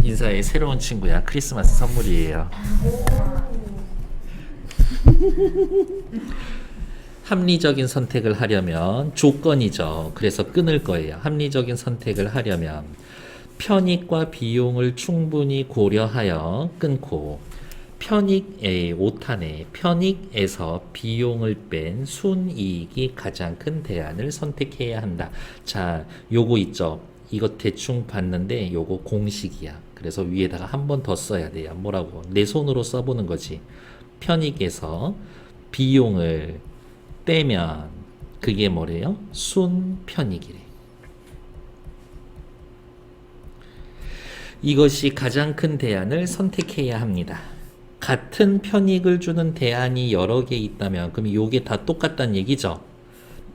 인사의 새로운 친구야. 크리스마스 선물이에요. 합리적인 선택을 하려면 조건이죠. 그래서 끊을 거예요. 합리적인 선택을 하려면 편익과 비용을 충분히 고려하여 끊고 편익의 오탄에 편익에서 비용을 뺀 순이익이 가장 큰 대안을 선택해야 한다. 자, 요거 있죠. 이거 대충 봤는데 요거 공식이야. 그래서 위에다가 한 번 더 써야 돼요. 뭐라고? 내 손으로 써보는 거지. 편익에서 비용을 떼면 그게 뭐래요? 순편익이래. 이것이 가장 큰 대안을 선택해야 합니다. 같은 편익을 주는 대안이 여러 개 있다면 그럼 요게 다 똑같다는 얘기죠.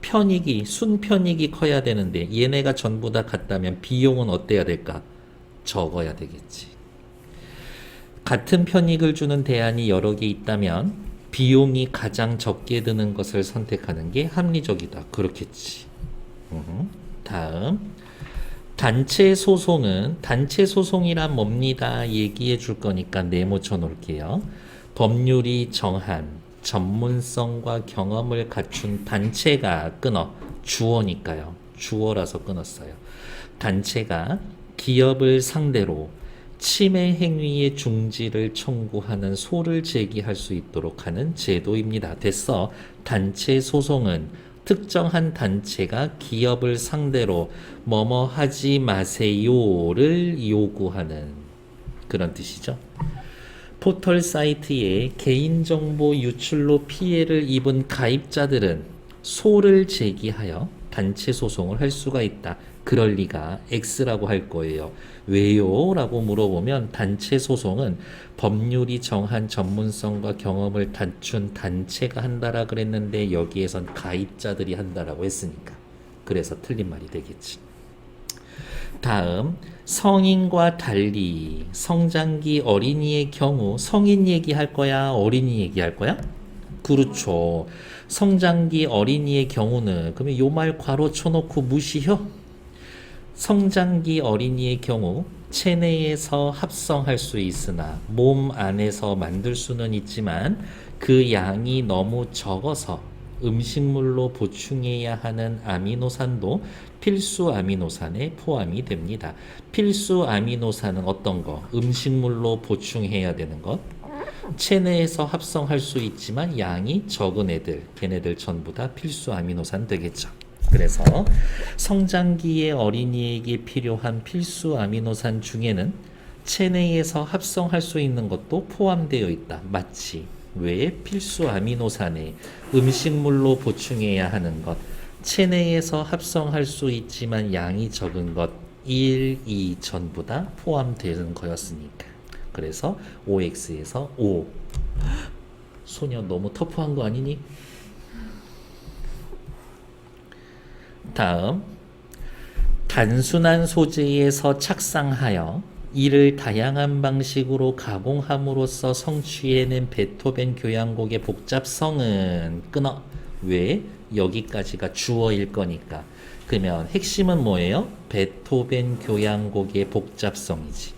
편익이 순편익이 커야 되는데 얘네가 전부 다 같다면 비용은 어때야 될까? 적어야 되겠지. 같은 편익을 주는 대안이 여러 개 있다면 비용이 가장 적게 드는 것을 선택하는 게 합리적이다. 그렇겠지. 다음 단체 소송이란 뭡니다. 얘기해 줄 거니까 네모쳐 놓을게요. 법률이 정한 전문성과 경험을 갖춘 단체가 끊어. 주어니까요. 주어라서 끊었어요. 단체가 기업을 상대로 침해 행위의 중지를 청구하는 소를 제기할 수 있도록 하는 제도입니다. 됐어. 단체 소송은 특정한 단체가 기업을 상대로 뭐뭐 하지 마세요를 요구하는 그런 뜻이죠. 포털 사이트에 개인정보 유출로 피해를 입은 가입자들은 소를 제기하여 단체 소송을 할 수가 있다. 그럴 리가 X라고 할 거예요. 왜요? 라고 물어보면 단체 소송은 법률이 정한 전문성과 경험을 갖춘 단체가 한다라 그랬는데 여기에선 가입자들이 한다라고 했으니까. 그래서 틀린 말이 되겠지. 다음 성인과 달리 성장기 어린이의 경우 성인 얘기할 거야? 어린이 얘기할 거야? 그렇죠. 성장기 어린이의 경우는 그러면 요 말 괄호 쳐놓고 무시혀? 성장기 어린이의 경우 체내에서 합성할 수 있으나 몸 안에서 만들 수는 있지만 그 양이 너무 적어서 음식물로 보충해야 하는 아미노산도 필수 아미노산에 포함이 됩니다. 필수 아미노산은 어떤 거? 음식물로 보충해야 되는 것. 체내에서 합성할 수 있지만 양이 적은 애들, 걔네들 전부 다 필수 아미노산 되겠죠. 그래서 성장기의 어린이에게 필요한 필수 아미노산 중에는 체내에서 합성할 수 있는 것도 포함되어 있다. 마치 왜 필수 아미노산에 음식물로 보충해야 하는 것, 체내에서 합성할 수 있지만 양이 적은 것 1, 2 전부 다 포함되는 거였으니까. 그래서 OX에서 O. 소녀 너무 터프한 거 아니니? 다음 단순한 소재에서 착상하여 이를 다양한 방식으로 가공함으로써 성취해낸 베토벤 교향곡의 복잡성은 끊어. 왜? 여기까지가 주어일 거니까. 그러면 핵심은 뭐예요? 베토벤 교향곡의 복잡성이지.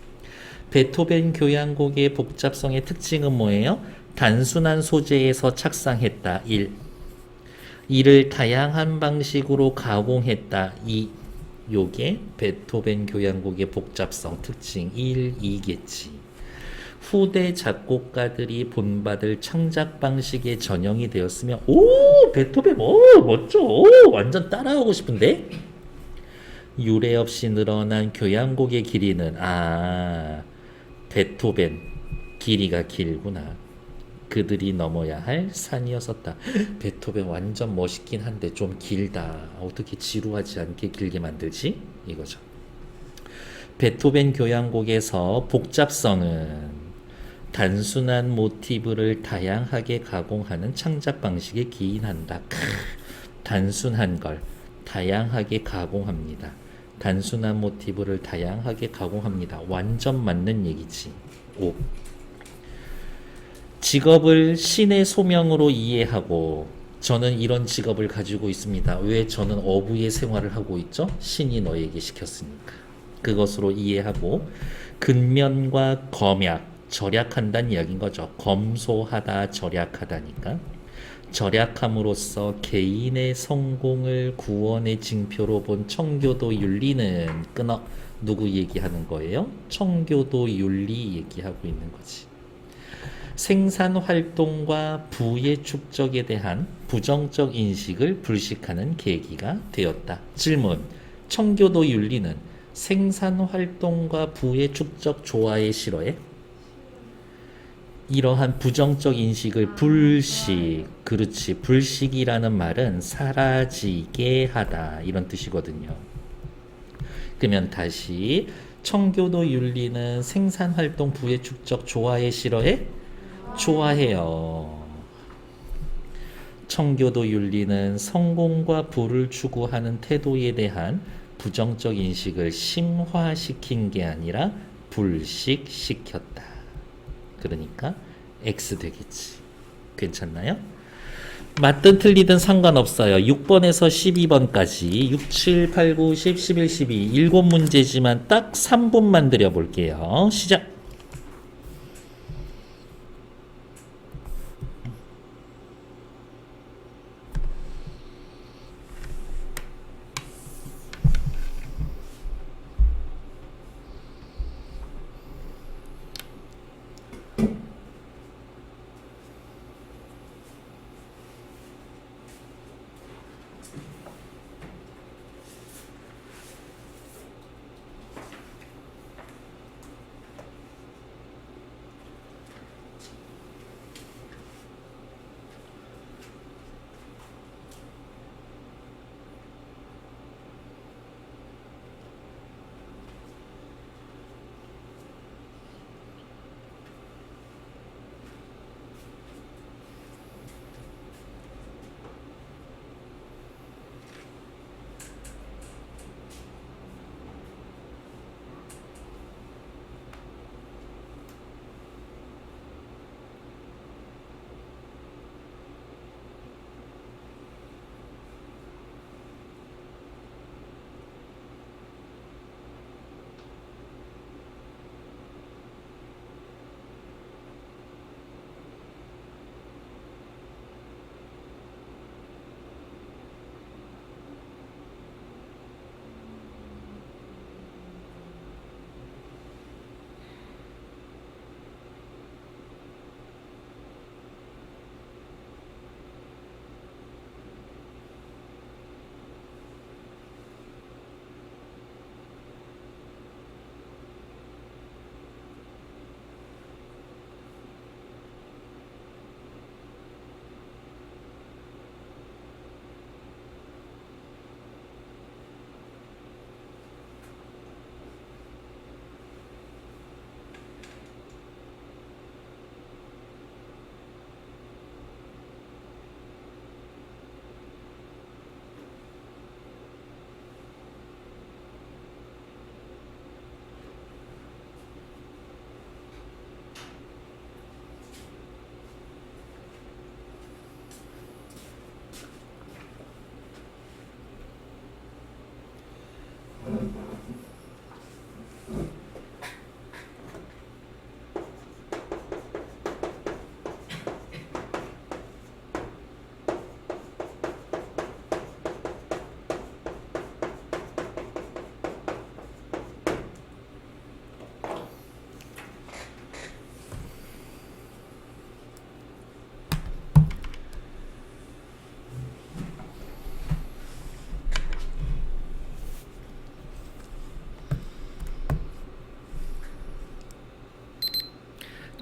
베토벤 교향곡의 복잡성의 특징은 뭐예요? 단순한 소재에서 착상했다. 1. 이를 다양한 방식으로 가공했다. 2. 요게 베토벤 교향곡의 복잡성 특징 1, 2겠지. 후대 작곡가들이 본받을 창작 방식에 전형이 되었으며 오! 베토벤 멋져. 완전 따라하고 싶은데? 유례 없이 늘어난 교향곡의 길이는 베토벤 길이가 길구나. 그들이 넘어야 할 산이었었다. 베토벤 완전 멋있긴 한데 좀 길다. 어떻게 지루하지 않게 길게 만들지? 이거죠. 베토벤 교향곡에서 복잡성은 단순한 모티브를 다양하게 가공하는 창작 방식에 기인한다. 단순한 걸 다양하게 가공합니다. 단순한 모티브를 다양하게 가공합니다. 완전 맞는 얘기지. 5. 직업을 신의 소명으로 이해하고 저는 이런 직업을 가지고 있습니다. 왜 저는 어부의 생활을 하고 있죠? 신이 너에게 시켰으니까. 그것으로 이해하고 근면과 검약, 절약한다는 이야기인 거죠. 검소하다, 절약하다니까. 절약함으로써 개인의 성공을 구원의 징표로 본 청교도 윤리는 끊어. 누구 얘기하는 거예요? 청교도 윤리 얘기하고 있는 거지. 생산 활동과 부의 축적에 대한 부정적 인식을 불식하는 계기가 되었다. 질문. 청교도 윤리는 생산 활동과 부의 축적 좋아에 싫어해? 이러한 부정적 인식을 불식, 그렇지, 불식이라는 말은 사라지게 하다 이런 뜻이거든요. 그러면 다시 청교도 윤리는 생산 활동 부의 축적 좋아해 싫어해? 좋아해요. 청교도 윤리는 성공과 부를 추구하는 태도에 대한 부정적 인식을 심화시킨 게 아니라 불식시켰다. 그러니까 X 되겠지. 괜찮나요? 맞든 틀리든 상관없어요. 6번에서 12번까지 6, 7, 8, 9, 10, 11, 12 7문제지만 딱 3분만 드려볼게요. 시작!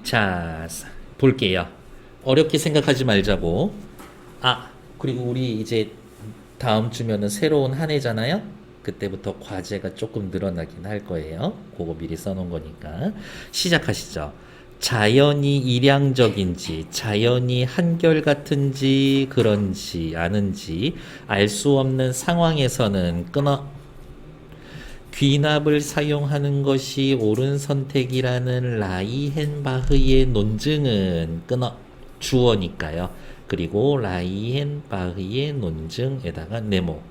자, 볼게요. 어렵게 생각하지 말자고. 아, 그리고 우리 이제 다음 주면은 새로운 한 해잖아요? 그때부터 과제가 조금 늘어나긴 할 거예요. 그거 미리 써놓은 거니까. 시작하시죠. 자연이 일양적인지, 자연이 한결같은지, 그런지, 아는지, 알 수 없는 상황에서는 끊어. 귀납을 사용하는 것이 옳은 선택이라는 라이헨바흐의 논증은 끊어. 주어니까요. 그리고 라이헨바흐의 논증에다가 네모.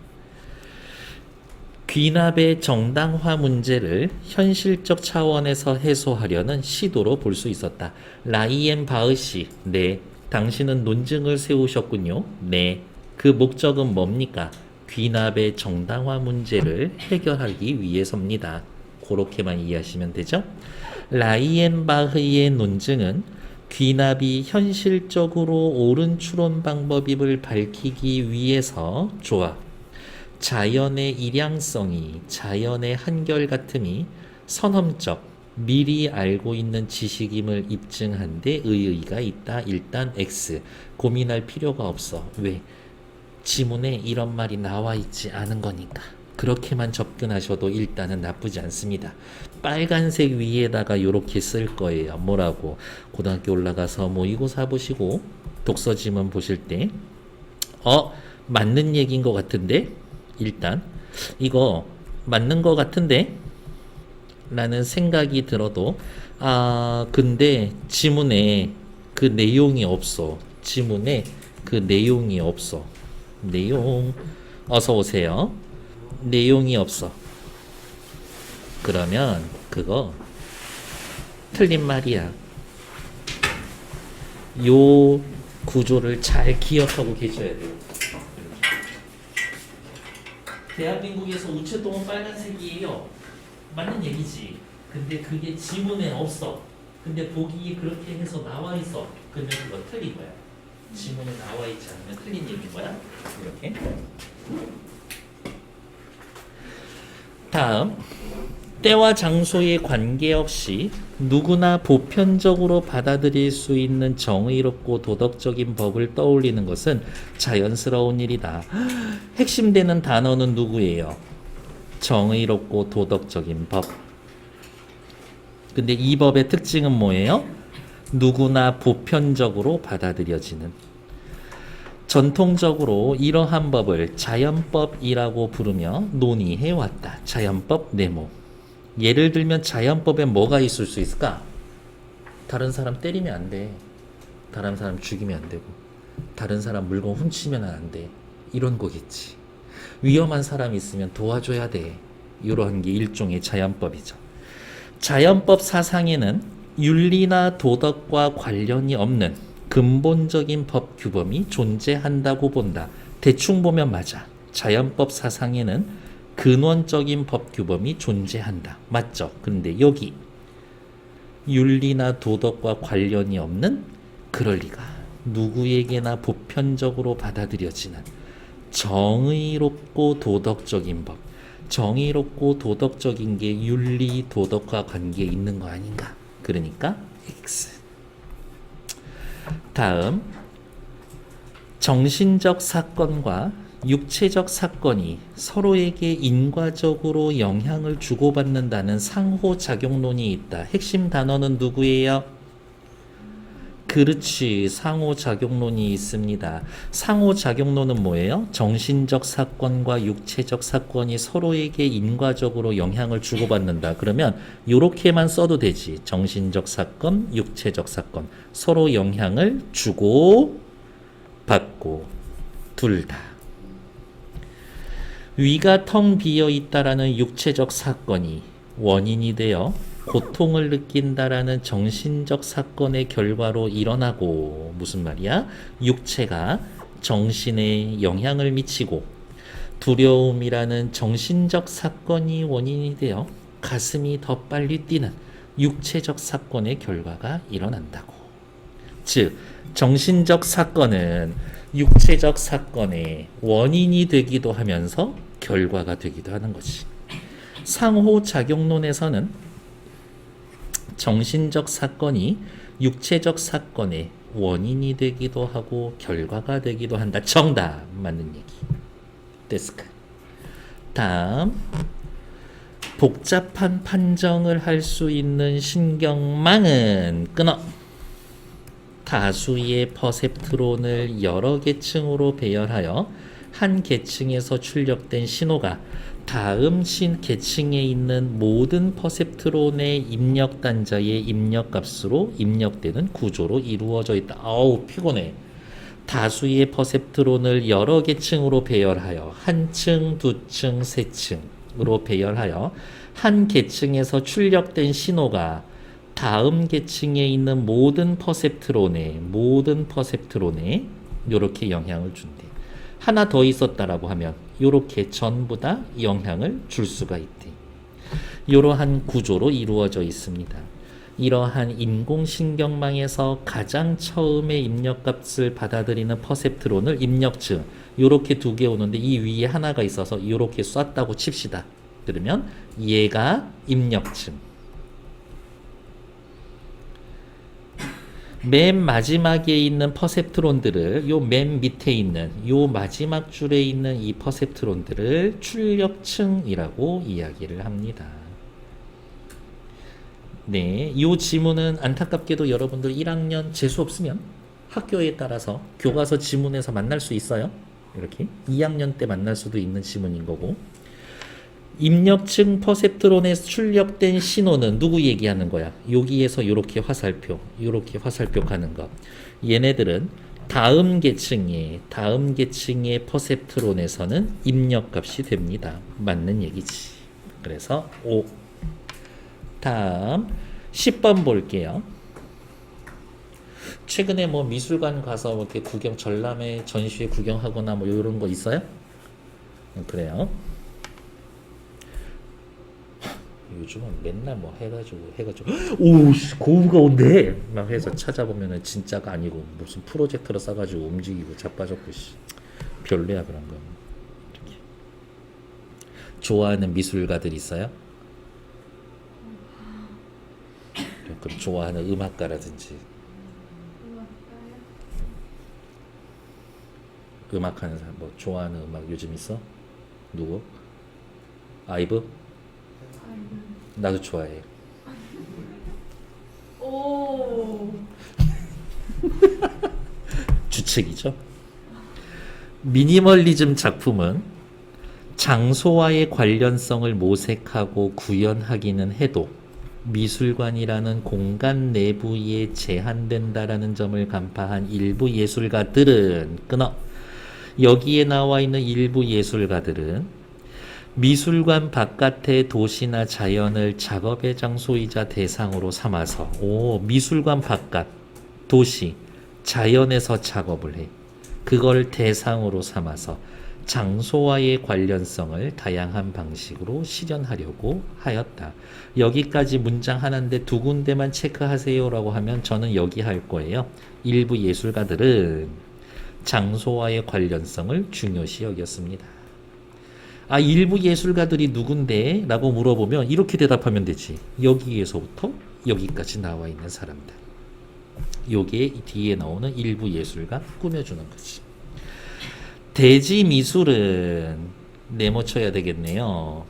귀납의 정당화 문제를 현실적 차원에서 해소하려는 시도로 볼 수 있었다. 라이엔바흐 씨, 네, 당신은 논증을 세우셨군요. 네, 그 목적은 뭡니까? 귀납의 정당화 문제를 해결하기 위해서입니다. 그렇게만 이해하시면 되죠? 라이엔바흐의 논증은 귀납이 현실적으로 옳은 추론 방법임을 밝히기 위해서 자연의 일양성이 자연의 한결같음이 선험적 미리 알고 있는 지식임을 입증한 데 의의가 있다. 일단 X 고민할 필요가 없어. 왜? 지문에 이런 말이 나와 있지 않은 거니까. 그렇게만 접근하셔도 일단은 나쁘지 않습니다. 빨간색 위에다가 이렇게 쓸 거예요. 뭐라고? 고등학교 올라가서 모의고사 보시고 독서 지문 보실 때 맞는 얘기인 것 같은데? 일단 이거 맞는 것 같은데? 라는 생각이 들어도 근데 지문에 그 내용이 없어. 지문에 그 내용이 없어. 내용 어서 오세요. 내용이 없어. 그러면 그거 틀린 말이야. 요 구조를 잘 기억하고 계셔야 돼요. 대한민국에서 우체통은 빨간색이에요. 맞는 얘기지. 근데 그게 지문에 없어. 근데 보기에 그렇게 해서 나와 있어. 그러면 그거 틀린 거야. 지문에 나와 있지 않으면 틀린 얘기인 거야. 이렇게. 다음, 때와 장소에 관계없이 누구나 보편적으로 받아들일 수 있는 정의롭고 도덕적인 법을 떠올리는 것은 자연스러운 일이다. 핵심되는 단어는 누구예요? 정의롭고 도덕적인 법. 근데 이 법의 특징은 뭐예요? 누구나 보편적으로 받아들여지는. 전통적으로 이러한 법을 자연법이라고 부르며 논의해 왔다. 자연법 네모. 예를 들면 자연법에 뭐가 있을 수 있을까? 다른 사람 때리면 안 돼. 다른 사람 죽이면 안 되고. 다른 사람 물건 훔치면 안 돼. 이런 거겠지. 위험한 사람이 있으면 도와줘야 돼. 이러한 게 일종의 자연법이죠. 자연법 사상에는 윤리나 도덕과 관련이 없는 근본적인 법 규범이 존재한다고 본다. 대충 보면 맞아. 자연법 사상에는 근원적인 법 규범이 존재한다. 맞죠? 근데 여기 윤리나 도덕과 관련이 없는, 그럴 리가, 누구에게나 보편적으로 받아들여지는 정의롭고 도덕적인 법. 정의롭고 도덕적인 게 윤리, 도덕과 관계에 있는 거 아닌가? 그러니까 X. 다음, 정신적 사건과 육체적 사건이 서로에게 인과적으로 영향을 주고받는다는 상호작용론이 있다. 핵심 단어는 누구예요? 그렇지, 상호작용론이 있습니다. 상호작용론은 뭐예요? 정신적 사건과 육체적 사건이 서로에게 인과적으로 영향을 주고받는다. 그러면 이렇게만 써도 되지. 정신적 사건, 육체적 사건, 서로 영향을 주고 받고 둘 다. 위가 텅 비어 있다라는 육체적 사건이 원인이 되어 고통을 느낀다라는 정신적 사건의 결과로 일어나고, 무슨 말이야? 육체가 정신에 영향을 미치고 두려움이라는 정신적 사건이 원인이 되어 가슴이 더 빨리 뛰는 육체적 사건의 결과가 일어난다고. 즉, 정신적 사건은 육체적 사건의 원인이 되기도 하면서 결과가 되기도 하는 거지. 상호작용론에서는 정신적 사건이 육체적 사건의 원인이 되기도 하고 결과가 되기도 한다. 정답. 맞는 얘기. 데스크. 다음, 복잡한 판정을 할 수 있는 신경망은 끊어. 다수의 퍼셉트론을 여러 계층으로 배열하여 한 계층에서 출력된 신호가 다음 계층에 있는 모든 퍼셉트론의 입력 단자의 입력값으로 입력되는 구조로 이루어져 있다. 아우, 피곤해. 다수의 퍼셉트론을 여러 계층으로 배열하여 한 층, 두 층, 세 층 계층으로 배열하여 한 계층에서 출력된 신호가 다음 계층에 있는 모든 퍼셉트론에 이렇게 영향을 준대. 하나 더 있었다라고 하면 이렇게 전부 다 영향을 줄 수가 있대. 이러한 구조로 이루어져 있습니다. 이러한 인공신경망에서 가장 처음에 입력값을 받아들이는 퍼셉트론을 입력층 이렇게 두 개 오는데 이 위에 하나가 있어서 이렇게 쐈다고 칩시다. 그러면 얘가 입력층. 맨 마지막에 있는 퍼셉트론들을 요 맨 밑에 있는 요 마지막 줄에 있는 이 퍼셉트론들을 출력층이라고 이야기를 합니다. 네, 이 지문은 안타깝게도 여러분들 1학년 재수 없으면 학교에 따라서 교과서 지문에서 만날 수 있어요. 이렇게 2학년 때 만날 수도 있는 지문인 거고, 입력층 퍼셉트론에서 출력된 신호는 누구 얘기하는 거야? 여기에서 이렇게 화살표 가는 거. 얘네들은 다음 계층의 퍼셉트론에서는 입력값이 됩니다. 맞는 얘기지. 그래서 5. 다음 10번 볼게요. 최근에 뭐 미술관 가서 이렇게 구경, 전람회 전시회 구경하거나 뭐 이런 거 있어요? 그래요. 요즘은 맨날 뭐 해가지고 오씨 고우가 온대 막 해서 찾아보면은 진짜가 아니고 무슨 프로젝터로 싸가지고 움직이고 자빠졌고 씨 별로야 그런 거. 이렇게. 좋아하는 미술가들 있어요? 그럼 좋아하는 음악가라든지 음악하는 사람 뭐 좋아하는 음악 요즘 있어? 누구? 아이브? 나도 좋아해. 오. 주책이죠. 미니멀리즘 작품은 장소와의 관련성을 모색하고 구현하기는 해도 미술관이라는 공간 내부에 제한된다라는 점을 간파한 일부 예술가들은 여기에 나와 있는 일부 예술가들은 미술관 바깥의 도시나 자연을 작업의 장소이자 대상으로 삼아서 미술관 바깥, 도시, 자연에서 작업을 해. 그걸 대상으로 삼아서 장소와의 관련성을 다양한 방식으로 실현하려고 하였다. 여기까지 문장 하나인데 두 군데만 체크하세요라고 하면 저는 여기 할 거예요. 일부 예술가들은 장소와의 관련성을 중요시 여겼습니다. 일부 예술가들이 누군데? 라고 물어보면 이렇게 대답하면 되지. 여기에서부터 여기까지 나와 있는 사람들. 요게 뒤에 나오는 일부 예술가 꾸며주는 거지. 대지 미술은 네모쳐야 되겠네요.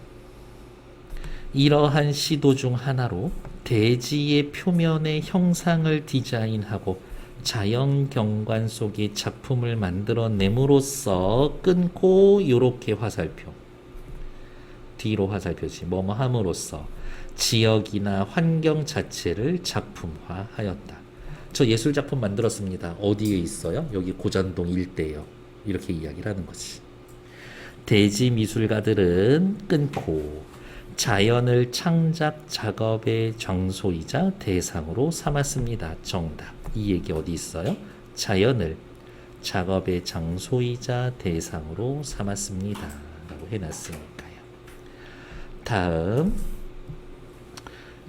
이러한 시도 중 하나로 대지의 표면의 형상을 디자인하고 자연 경관 속의 작품을 만들어냄으로써 끊고 요렇게 화살표 뒤로 화살표지 뭐뭐 함으로써 지역이나 환경 자체를 작품화하였다. 저 예술작품 만들었습니다. 어디에 있어요? 여기 고잔동 일대요. 이렇게 이야기를 하는 거지. 대지 미술가들은 끊고 자연을 창작 작업의 장소이자 대상으로 삼았습니다. 정답. 이 얘기 어디 있어요? 자연을 작업의 장소이자 대상으로 삼았습니다. 라고 해놨으니까요. 다음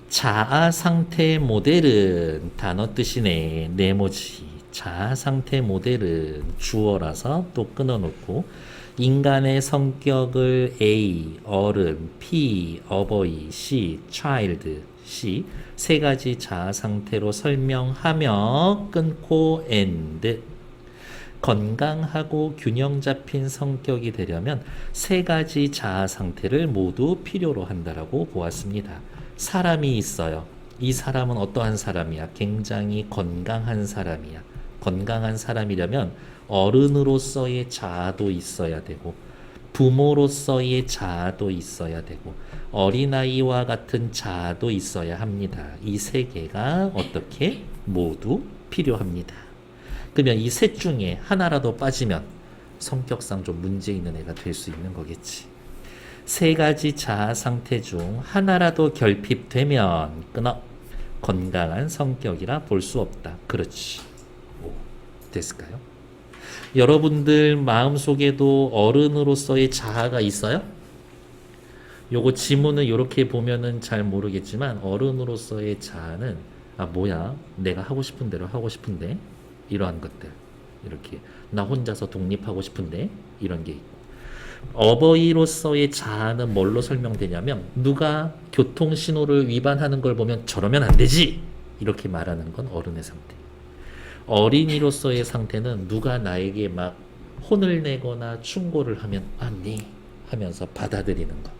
자아상태 모델은 단어 뜻이네. 네모지. 자아상태 모델은 주어라서 또 끊어놓고 인간의 성격을 A, 어른, P, 어버이, C, child, C 세 가지 자아 상태로 설명하며 끊고 and 건강하고 균형 잡힌 성격이 되려면 세 가지 자아 상태를 모두 필요로 한다라고 보았습니다. 사람이 있어요. 이 사람은 어떠한 사람이야? 굉장히 건강한 사람이야. 건강한 사람이려면 어른으로서의 자아도 있어야 되고 부모로서의 자아도 있어야 되고 어린아이와 같은 자아도 있어야 합니다. 이 세 개가 어떻게 모두 필요합니다. 그러면 이 셋 중에 하나라도 빠지면 성격상 좀 문제 있는 애가 될 수 있는 거겠지. 세 가지 자아 상태 중 하나라도 결핍되면 끊어. 건강한 성격이라 볼 수 없다. 그렇지. 오, 됐을까요? 여러분들 마음속에도 어른으로서의 자아가 있어요? 요거 지문을 이렇게 보면은 잘 모르겠지만 어른으로서의 자아는 아 뭐야 내가 하고 싶은 대로 하고 싶은데 이러한 것들 이렇게 나 혼자서 독립하고 싶은데 이런 게 있고 어버이로서의 자아는 뭘로 설명되냐면 누가 교통신호를 위반하는 걸 보면 저러면 안 되지 이렇게 말하는 건 어른의 상태. 어린이로서의 상태는 누가 나에게 막 혼을 내거나 충고를 하면 아 네 하면서 받아들이는 것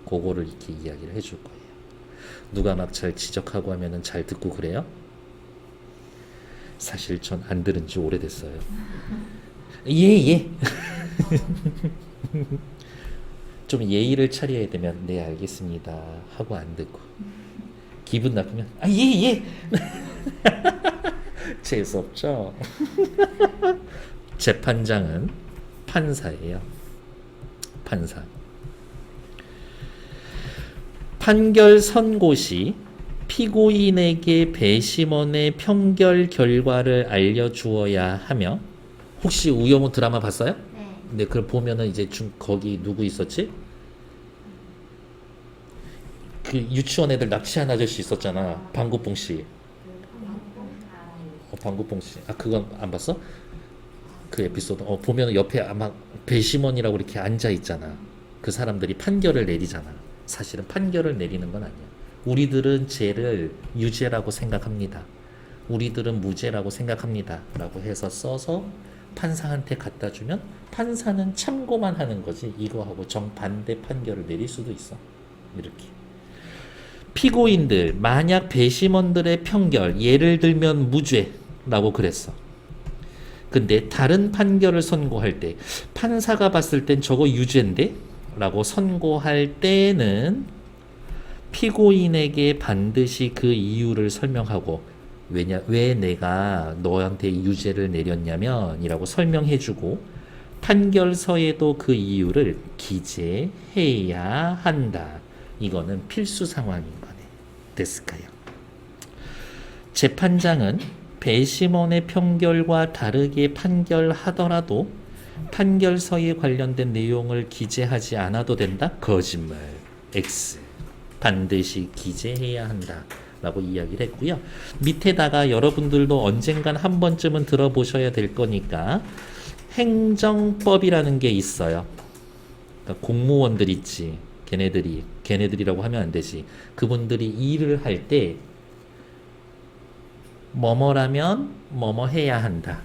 그거를 이렇게 이야기를 해줄 거예요. 누가 막 잘 지적하고 하면은 잘 듣고 그래요? 사실 전 안 들은 지 오래됐어요. 예. 좀 예의를 차려야 되면 네 알겠습니다 하고 안 듣고 기분 나쁘면 아 예. 재수없죠? 재판장은 판사예요. 판사. 판결 선고 시 피고인에게 배심원의 평결 결과를 알려주어야 하며 혹시 우여모 드라마 봤어요? 네. 근데 그걸 보면은 이제 거기 누구 있었지? 그 유치원 애들 납치한 아저씨 있었잖아. 방구뽕 씨. 방구뽕 씨. 아 그건 안 봤어? 그 에피소드. 보면 옆에 아마 배심원이라고 이렇게 앉아 있잖아. 그 사람들이 판결을 내리잖아. 사실은 판결을 내리는 건 아니야. 우리들은 죄를 유죄라고 생각합니다. 우리들은 무죄라고 생각합니다. 라고 해서 써서 판사한테 갖다 주면 판사는 참고만 하는 거지 이거하고 정반대 판결을 내릴 수도 있어. 이렇게. 피고인들 만약 배심원들의 평결 예를 들면 무죄라고 그랬어. 근데 다른 판결을 선고할 때 판사가 봤을 땐 저거 유죄인데? 라고 선고할 때는 피고인에게 반드시 그 이유를 설명하고 왜 내가 너한테 유죄를 내렸냐면 이라고 설명해주고 판결서에도 그 이유를 기재해야 한다. 이거는 필수 상황인 거네. 됐을까요? 재판장은 배심원의 평결과 다르게 판결하더라도 판결서에 관련된 내용을 기재하지 않아도 된다? 거짓말. X. 반드시 기재해야 한다. 라고 이야기를 했고요. 밑에다가 여러분들도 언젠간 한 번쯤은 들어보셔야 될 거니까 행정법이라는 게 있어요. 그러니까 공무원들 있지. 걔네들이라고 하면 안 되지. 그분들이 일을 할 때 뭐뭐라면 뭐뭐 해야 한다.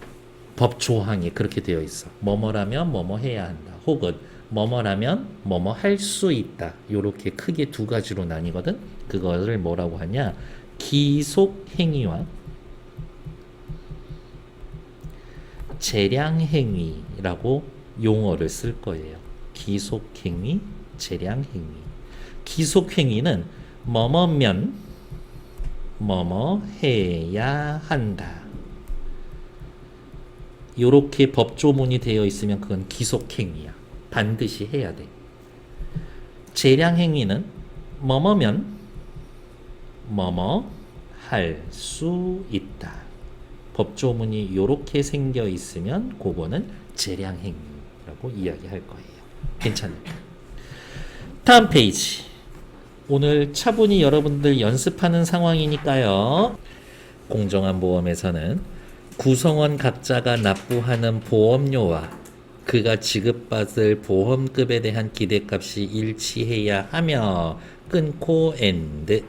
법 조항에 그렇게 되어 있어. 뭐뭐라면 뭐뭐 해야 한다. 혹은 뭐뭐라면 뭐뭐 할 수 있다. 요렇게 크게 두 가지로 나뉘거든. 그거를 뭐라고 하냐? 기속 행위와 재량 행위라고 용어를 쓸 거예요. 기속 행위, 재량 행위. 기속 행위는 뭐뭐면 뭐뭐 해야 한다. 요렇게 법조문이 되어 있으면 그건 기속행위야. 반드시 해야 돼. 재량행위는 뭐뭐면 뭐뭐 할 수 있다. 법조문이 요렇게 생겨 있으면 그거는 재량행위라고 이야기할 거예요. 괜찮아요. 다음 페이지. 오늘 차분히 여러분들 연습하는 상황이니까요. 공정한 보험에서는 구성원 각자가 납부하는 보험료와 그가 지급받을 보험급에 대한 기대값이 일치해야 하며 끊고 엔드.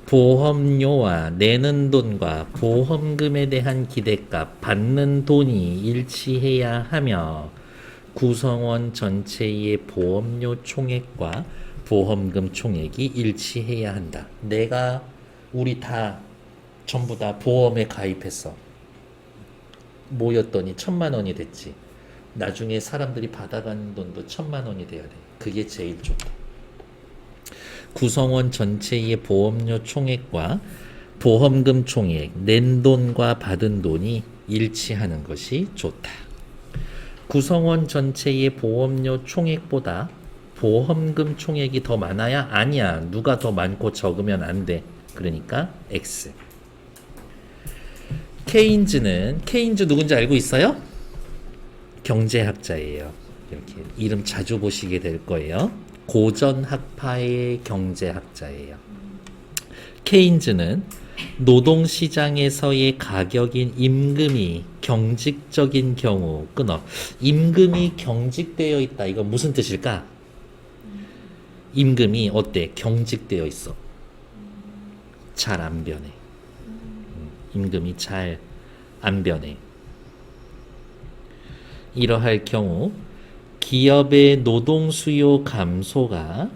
보험료와 내는 돈과 보험금에 대한 기대값 받는 돈이 일치해야 하며 구성원 전체의 보험료 총액과 보험금 총액이 일치해야 한다. 우리 다 전부 다 보험에 가입했어. 모였더니 1,000,000원이 됐지. 나중에 사람들이 받아가는 돈도 1,000,000원이 돼야 돼. 그게 제일 좋다. 구성원 전체의 보험료 총액과 보험금 총액, 낸 돈과 받은 돈이 일치하는 것이 좋다. 구성원 전체의 보험료 총액보다 보험금 총액이 더 많아야? 아니야. 누가 더 많고 적으면 안 돼. 그러니까 X. 케인즈 누군지 알고 있어요? 경제학자예요. 이렇게 이름 자주 보시게 될 거예요. 고전 학파의 경제학자예요. 케인즈는 노동시장에서의 가격인 임금이 경직적인 경우 끊어. 임금이 경직되어 있다. 이건 무슨 뜻일까? 임금이 어때? 경직되어 있어. 잘 안 변해. 임금이 잘 안 변해. 이러할 경우 기업의 노동 수요 감소가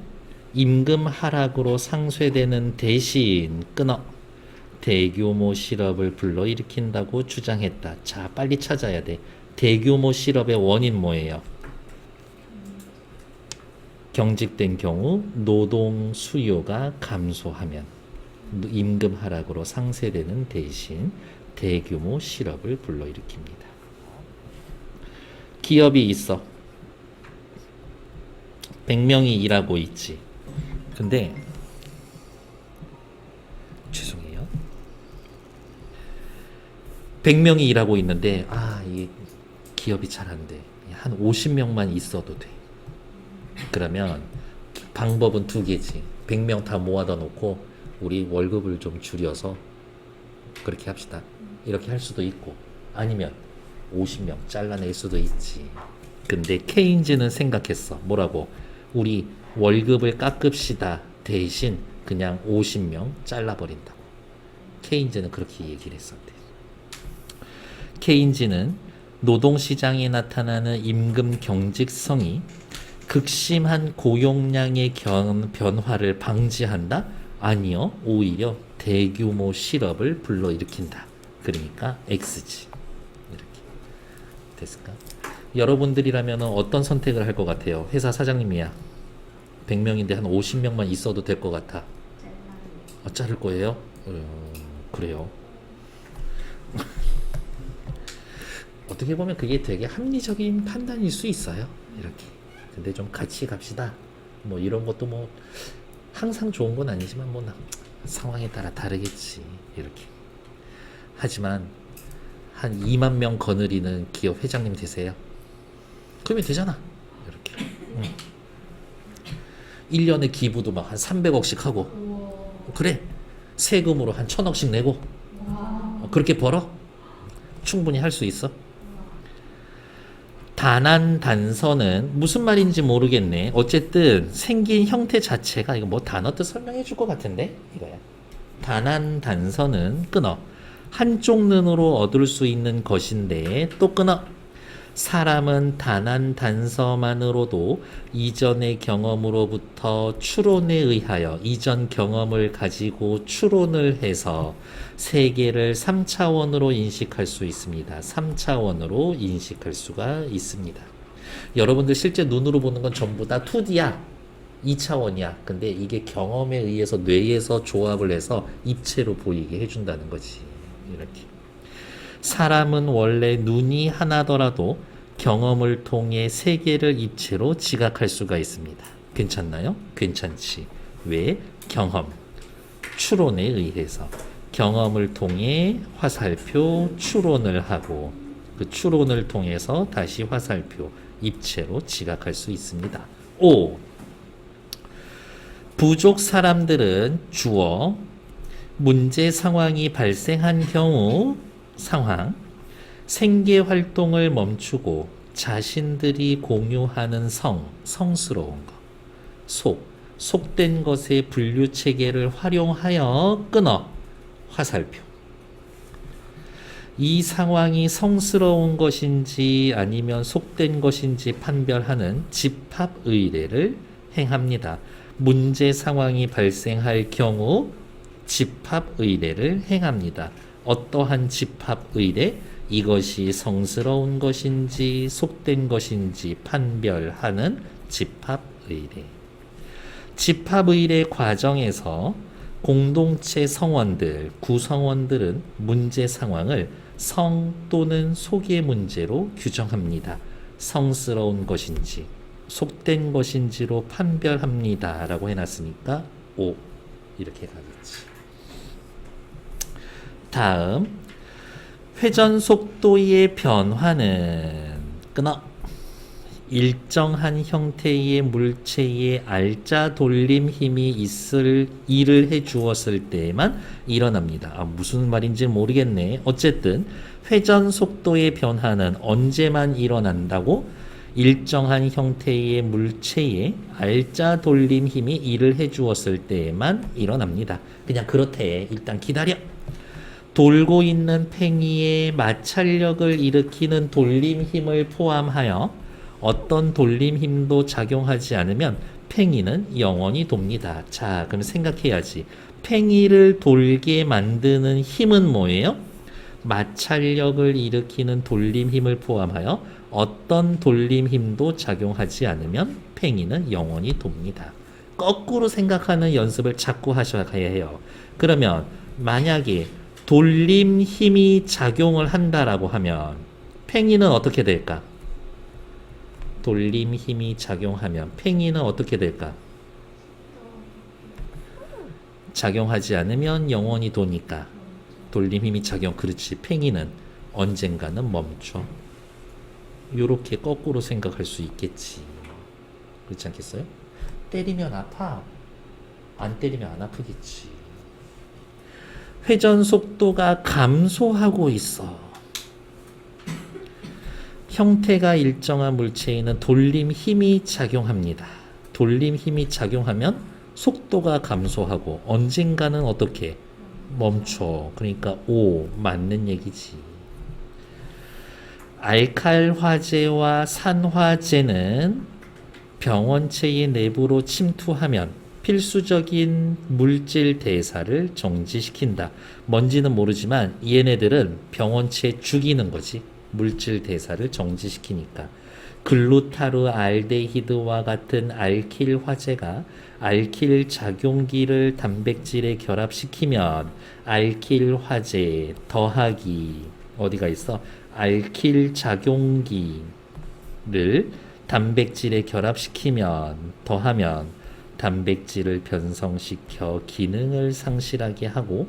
임금 하락으로 상쇄되는 대신 끊어 대규모 실업을 불러일으킨다고 주장했다. 자, 빨리 찾아야 돼. 대규모 실업의 원인 뭐예요? 경직된 경우 노동 수요가 감소하면 임금 하락으로 상쇄되는 대신 대규모 실업을 불러일으킵니다. 기업이 있어. 100명이 일하고 있지. 근데 죄송해요. 100명이 일하고 있는데 이 기업이 잘 안 돼. 한 50명만 있어도 돼. 그러면 방법은 두 개지. 100명 다 모아다 놓고 우리 월급을 좀 줄여서 그렇게 합시다. 이렇게 할 수도 있고 아니면 50명 잘라낼 수도 있지. 근데 케인즈는 생각했어. 뭐라고? 우리 월급을 깎읍시다. 대신 그냥 50명 잘라버린다고. 케인즈는 그렇게 얘기를 했었대. 케인즈는 노동시장에 나타나는 임금 경직성이 극심한 고용량의 변화를 방지한다? 아니요. 오히려 대규모 실업을 불러일으킨다. 그러니까 X지. 이렇게 됐을까? 여러분들이라면 어떤 선택을 할 것 같아요? 회사 사장님이야. 100명인데 한 50명만 있어도 될 것 같아. 자를 거예요? 그래요. 어떻게 보면 그게 되게 합리적인 판단일 수 있어요. 이렇게. 근데 좀 같이 갑시다. 뭐 이런 것도 뭐 항상 좋은 건 아니지만 뭐 상황에 따라 다르겠지. 이렇게. 하지만 한 2만 명 거느리는 기업 회장님 되세요. 그러면 되잖아. 이렇게. 1년에 기부도 막 한 300억씩 하고. 그래. 세금으로 한 1000억씩 내고. 그렇게 벌어? 충분히 할 수 있어. 단안단서는 무슨 말인지 모르겠네. 어쨌든 생긴 형태 자체가 이거 뭐 단어 뜻 설명해 줄 것 같은데 이거야. 단안단서는 끊어 한쪽 눈으로 얻을 수 있는 것인데 또 끊어 사람은 단안단서만으로도 이전의 경험으로부터 추론에 의하여 이전 경험을 가지고 추론을 해서 세계를 3차원으로 인식할 수 있습니다. 3차원으로 인식할 수가 있습니다. 여러분들 실제 눈으로 보는 건 전부 다 2D야. 2차원이야. 근데 이게 경험에 의해서 뇌에서 조합을 해서 입체로 보이게 해준다는 거지. 이렇게. 사람은 원래 눈이 하나더라도 경험을 통해 세계를 입체로 지각할 수가 있습니다. 괜찮나요? 괜찮지. 왜? 경험. 추론에 의해서. 경험을 통해 화살표 추론을 하고 그 추론을 통해서 다시 화살표 입체로 지각할 수 있습니다. 5. 부족 사람들은 주어 문제 상황이 발생한 경우 상황 생계 활동을 멈추고 자신들이 공유하는 성스러운 것 속된 것의 분류 체계를 활용하여 끊어 화살표. 이 상황이 성스러운 것인지 아니면 속된 것인지 판별하는 집합 의례를 행합니다. 문제 상황이 발생할 경우 집합 의례를 행합니다. 어떠한 집합 의례? 이것이 성스러운 것인지 속된 것인지 판별하는 집합 의례. 집합 의례 과정에서 공동체 성원들, 구성원들은 문제 상황을 성 또는 속의 문제로 규정합니다. 성스러운 것인지 속된 것인지로 판별합니다 라고 해놨으니까 O 이렇게 가겠지. 다음 회전 속도의 변화는 끊어 일정한 형태의 물체의 알짜 돌림 힘이 있을 일을 해 주었을 때에만 일어납니다. 무슨 말인지 모르겠네. 어쨌든 회전 속도의 변화는 언제만 일어난다고? 일정한 형태의 물체의 알짜 돌림 힘이 일을 해 주었을 때에만 일어납니다. 그냥 그렇대. 일단 기다려. 돌고 있는 팽이에 마찰력을 일으키는 돌림 힘을 포함하여 어떤 돌림 힘도 작용하지 않으면 팽이는 영원히 돕니다. 자, 그럼 생각해야지. 팽이를 돌게 만드는 힘은 뭐예요? 마찰력을 일으키는 돌림 힘을 포함하여 어떤 돌림 힘도 작용하지 않으면 팽이는 영원히 돕니다. 거꾸로 생각하는 연습을 자꾸 하셔야 해요. 그러면 만약에 돌림 힘이 작용을 한다라고 하면 팽이는 어떻게 될까? 돌림 힘이 작용하면 팽이는 어떻게 될까? 작용하지 않으면 영원히 도니까 돌림 힘이 작용. 그렇지. 팽이는 언젠가는 멈춰. 요렇게 거꾸로 생각할 수 있겠지. 그렇지 않겠어요? 때리면 아파. 안 때리면 안 아프겠지. 회전 속도가 감소하고 있어. 형태가 일정한 물체에는 돌림 힘이 작용합니다. 돌림 힘이 작용하면 속도가 감소하고 언젠가는 어떻게? 멈춰. 그러니까 O 맞는 얘기지. 알칼 화재와 산화제는 병원체의 내부로 침투하면 필수적인 물질 대사를 정지시킨다. 뭔지는 모르지만 얘네들은 병원체 죽이는 거지. 물질 대사를 정지시키니까. 글루타르 알데히드와 같은 알킬 화재가 알킬 작용기를 단백질에 결합시키면 알킬 화재 더하기 어디가 있어? 알킬 작용기를 단백질에 결합시키면 더하면 단백질을 변성시켜 기능을 상실하게 하고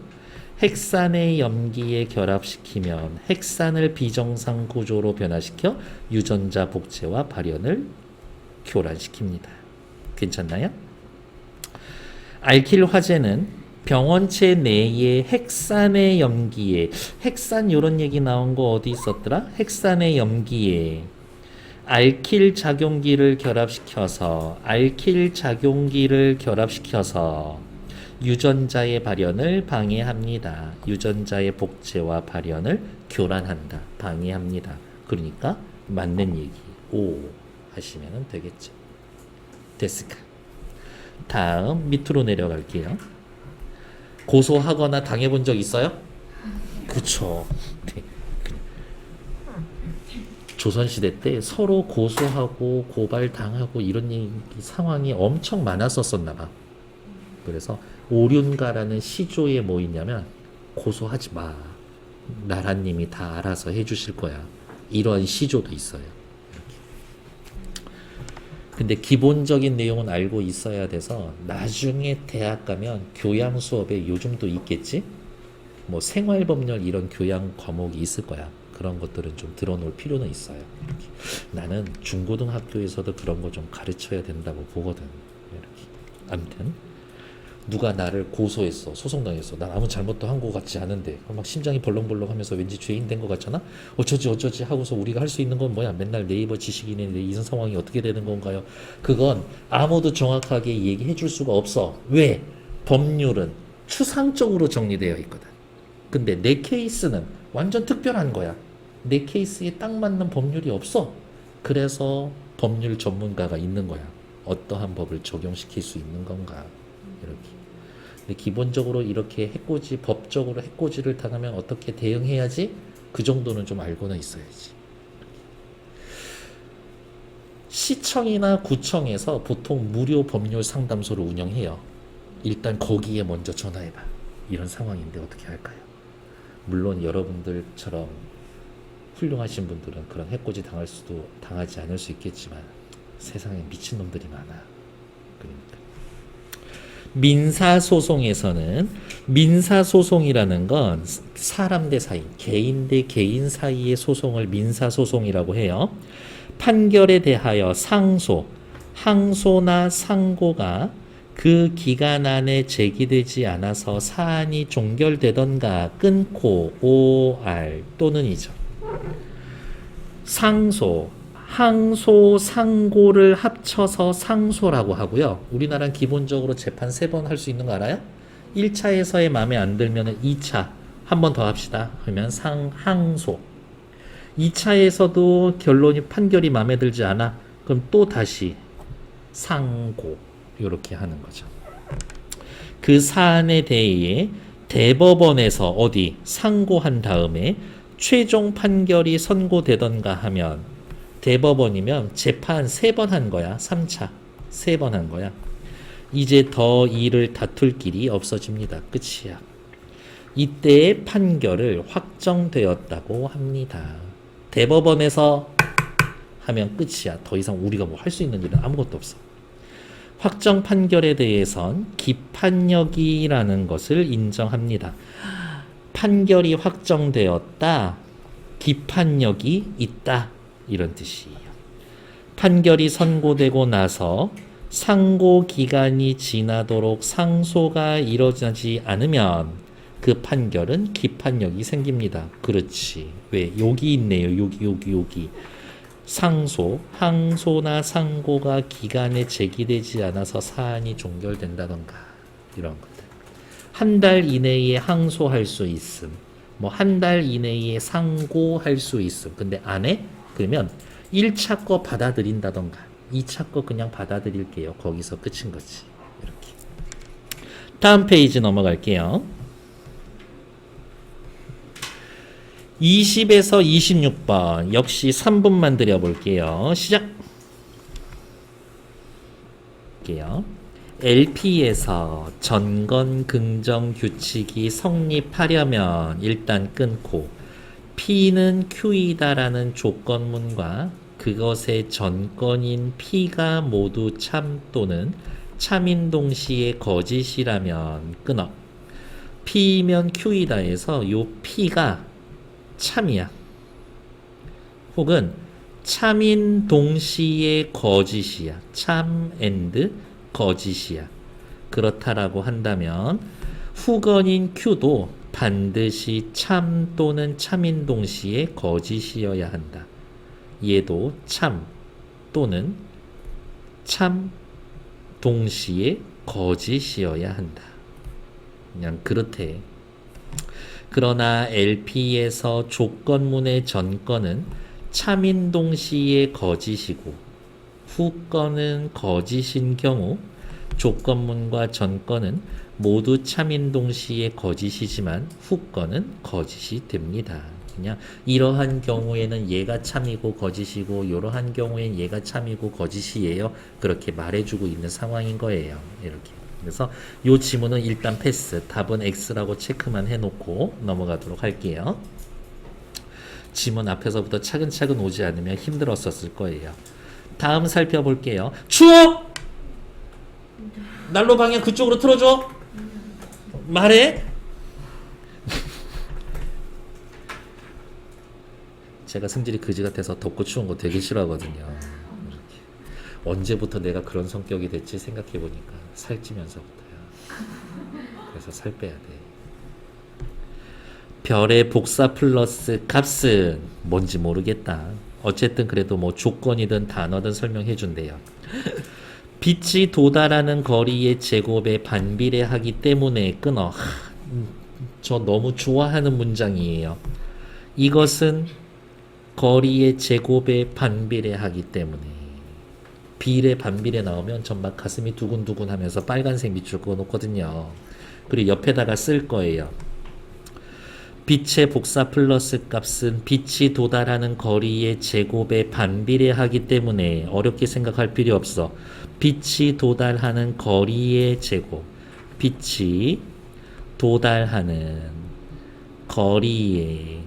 핵산의 염기에 결합시키면 핵산을 비정상 구조로 변화시켜 유전자 복제와 발현을 교란시킵니다. 괜찮나요? 알킬 화재는 병원체 내의 핵산의 염기에 핵산 요런 얘기 나온 거 어디 있었더라? 핵산의 염기에 알킬 작용기를 결합시켜서 유전자의 발현을 방해합니다. 유전자의 복제와 발현을 교란한다. 방해합니다. 그러니까 맞는 얘기. O 하시면 되겠죠. 됐을까? 다음 밑으로 내려갈게요. 고소하거나 당해본 적 있어요? 그쵸. 조선시대 때 서로 고소하고 고발당하고 이런 상황이 엄청 많았었나 봐. 그래서 오륜가라는 시조에 뭐 있냐면 고소하지 마. 나라님이 다 알아서 해주실 거야. 이런 시조도 있어요. 이렇게. 근데 기본적인 내용은 알고 있어야 돼서 나중에 대학 가면 교양 수업에 요즘도 있겠지? 뭐 생활법률 이런 교양 과목이 있을 거야. 그런 것들은 좀 들어놓을 필요는 있어요. 이렇게. 나는 중고등학교에서도 그런 거 좀 가르쳐야 된다고 보거든. 이렇게. 아무튼 누가 나를 고소했어. 소송당했어. 난 아무 잘못도 한 것 같지 않은데 막 심장이 벌렁벌렁 하면서 왠지 죄인 된 것 같잖아. 어쩌지 하고서 우리가 할 수 있는 건 뭐야. 맨날 네이버 지식인의 이 상황이 어떻게 되는 건가요? 그건 아무도 정확하게 얘기해 줄 수가 없어. 왜? 법률은 추상적으로 정리되어 있거든. 근데 내 케이스는 완전 특별한 거야. 내 케이스에 딱 맞는 법률이 없어. 그래서 법률 전문가가 있는 거야. 어떠한 법을 적용시킬 수 있는 건가. 이렇게. 근데 기본적으로 이렇게 해코지, 법적으로 해코지를 당하면 어떻게 대응해야지? 그 정도는 좀 알고는 있어야지. 시청이나 구청에서 보통 무료 법률 상담소를 운영해요. 일단 거기에 먼저 전화해봐. 이런 상황인데 어떻게 할까요? 물론 여러분들처럼 훌륭하신 분들은 그런 해코지 당하지 않을 수 있겠지만 세상에 미친놈들이 많아. 그러니까. 민사소송에서는 민사소송이라는 건 사람 대 사이, 개인 대 개인 사이의 소송을 민사소송이라고 해요. 판결에 대하여 상소, 항소나 상고가 그 기간 안에 제기되지 않아서 사안이 종결되던가 끊고 OR 또는이죠. 상소, 항소, 상고를 합쳐서 상소라고 하고요. 우리나라는 기본적으로 재판 3번 할 수 있는 거 알아요? 1차에서의 마음에 안 들면 2차 한 번 더 합시다 하면 항소. 2차에서도 결론이 판결이 마음에 들지 않아 그럼 또 다시 상고 이렇게 하는 거죠. 그 사안에 대해 대법원에서 어디 상고한 다음에 최종 판결이 선고되던가 하면 대법원이면 재판 3번 한 거야. 3차 3번 한 거야. 이제 더 이를 다툴 길이 없어집니다. 끝이야. 이때의 판결을 확정되었다고 합니다. 대법원에서 하면 끝이야. 더 이상 우리가 뭐 할 수 있는 일은 아무것도 없어. 확정 판결에 대해선 기판력이라는 것을 인정합니다. 판결이 확정되었다. 기판력이 있다. 이런 뜻이에요. 판결이 선고되고 나서 상고 기간이 지나도록 상소가 이루어지지 않으면 그 판결은 기판력이 생깁니다. 그렇지. 왜? 여기 있네요. 여기. 상소, 항소나 상고가 기간에 제기되지 않아서 사안이 종결된다던가 이런 것들. 한 달 이내에 항소할 수 있음. 뭐 한 달 이내에 상고할 수 있음. 근데 안 해? 그러면 1차 거 받아들인다던가 2차 거 그냥 받아들일게요. 거기서 끝인 거지. 이렇게. 다음 페이지 넘어갈게요. 20에서 26번 역시 3분만 드려볼게요. 시작. 볼게요. LP에서 전건 긍정 규칙이 성립하려면 일단 끊고 P는 Q이다라는 조건문과 그것의 전건인 P가 모두 참 또는 참인 동시에 거짓이라면 끊어. P면 Q이다 해서 요 P가 참이야. 혹은 참인 동시에 거짓이야. 참 and 거짓이야. 그렇다라고 한다면 후건인 Q도 반드시 참 또는 참인 동시에 거짓이어야 한다. 얘도 참 또는 참 동시에 거짓이어야 한다. 그냥 그렇대. 그러나 LP에서 조건문의 전건은 참인 동시에 거짓이고 후건은 거짓인 경우 조건문과 전건은 모두 참인 동시에 거짓이지만 후건은 거짓이 됩니다. 그냥 이러한 경우에는 얘가 참이고 거짓이고 이러한 경우에는 얘가 참이고 거짓이에요. 그렇게 말해주고 있는 상황인 거예요. 이렇게. 그래서 이 지문은 일단 패스. 답은 X라고 체크만 해놓고 넘어가도록 할게요. 지문 앞에서부터 차근차근 오지 않으면 힘들었었을 거예요. 다음 살펴볼게요. 추워! 난로 방향 그쪽으로 틀어줘. 말해. 제가 성질이 그지 같아서 덥고 추운 거 되게 싫어하거든요. 이렇게. 언제부터 내가 그런 성격이 됐지 생각해보니까 살찌면서부터요. 그래서 살 빼야 돼. 별의 복사 플러스 값은 뭔지 모르겠다. 어쨌든 그래도 뭐 조건이든 단어든 설명해 준대요. 빛이 도달하는 거리의 제곱에 반비례하기 때문에 끊어. 저 너무 좋아하는 문장이에요. 이것은 거리의 제곱에 반비례하기 때문에. 비례 반비례 나오면 전 막 가슴이 두근두근 하면서 빨간색 밑줄 그어 놓거든요. 그리고 옆에다가 쓸 거예요. 빛의 복사 플러스 값은 빛이 도달하는 거리의 제곱에 반비례하기 때문에 어렵게 생각할 필요 없어. 빛이 도달하는 거리의 제곱. 빛이 도달하는 거리의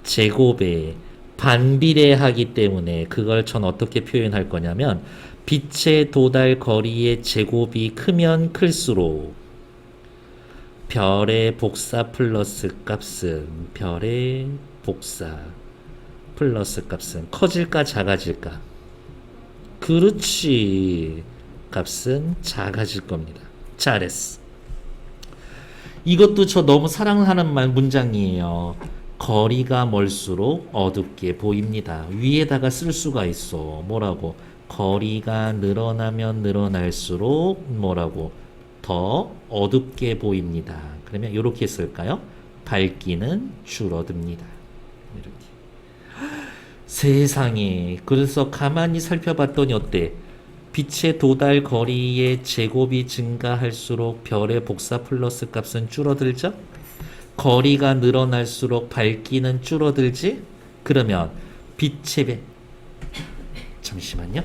제곱에 반비례하기 때문에 그걸 전 어떻게 표현할 거냐면 빛의 도달 거리의 제곱이 크면 클수록 별의 복사 플러스 값은 별의 복사 플러스 값은 커질까 작아질까? 그렇지. 값은 작아질 겁니다. 잘했어. 이것도 저 너무 사랑하는 말 문장이에요. 거리가 멀수록 어둡게 보입니다. 위에다가 쓸 수가 있어. 뭐라고? 거리가 늘어나면 늘어날수록 뭐라고? 더 어둡게 보입니다. 그러면 이렇게 쓸까요? 밝기는 줄어듭니다. 이렇게. 세상에. 그래서 가만히 살펴봤더니 어때? 빛의 도달 거리의 제곱이 증가할수록 별의 복사 플러스 값은 줄어들죠? 거리가 늘어날수록 밝기는 줄어들지? 그러면 빛의 잠시만요.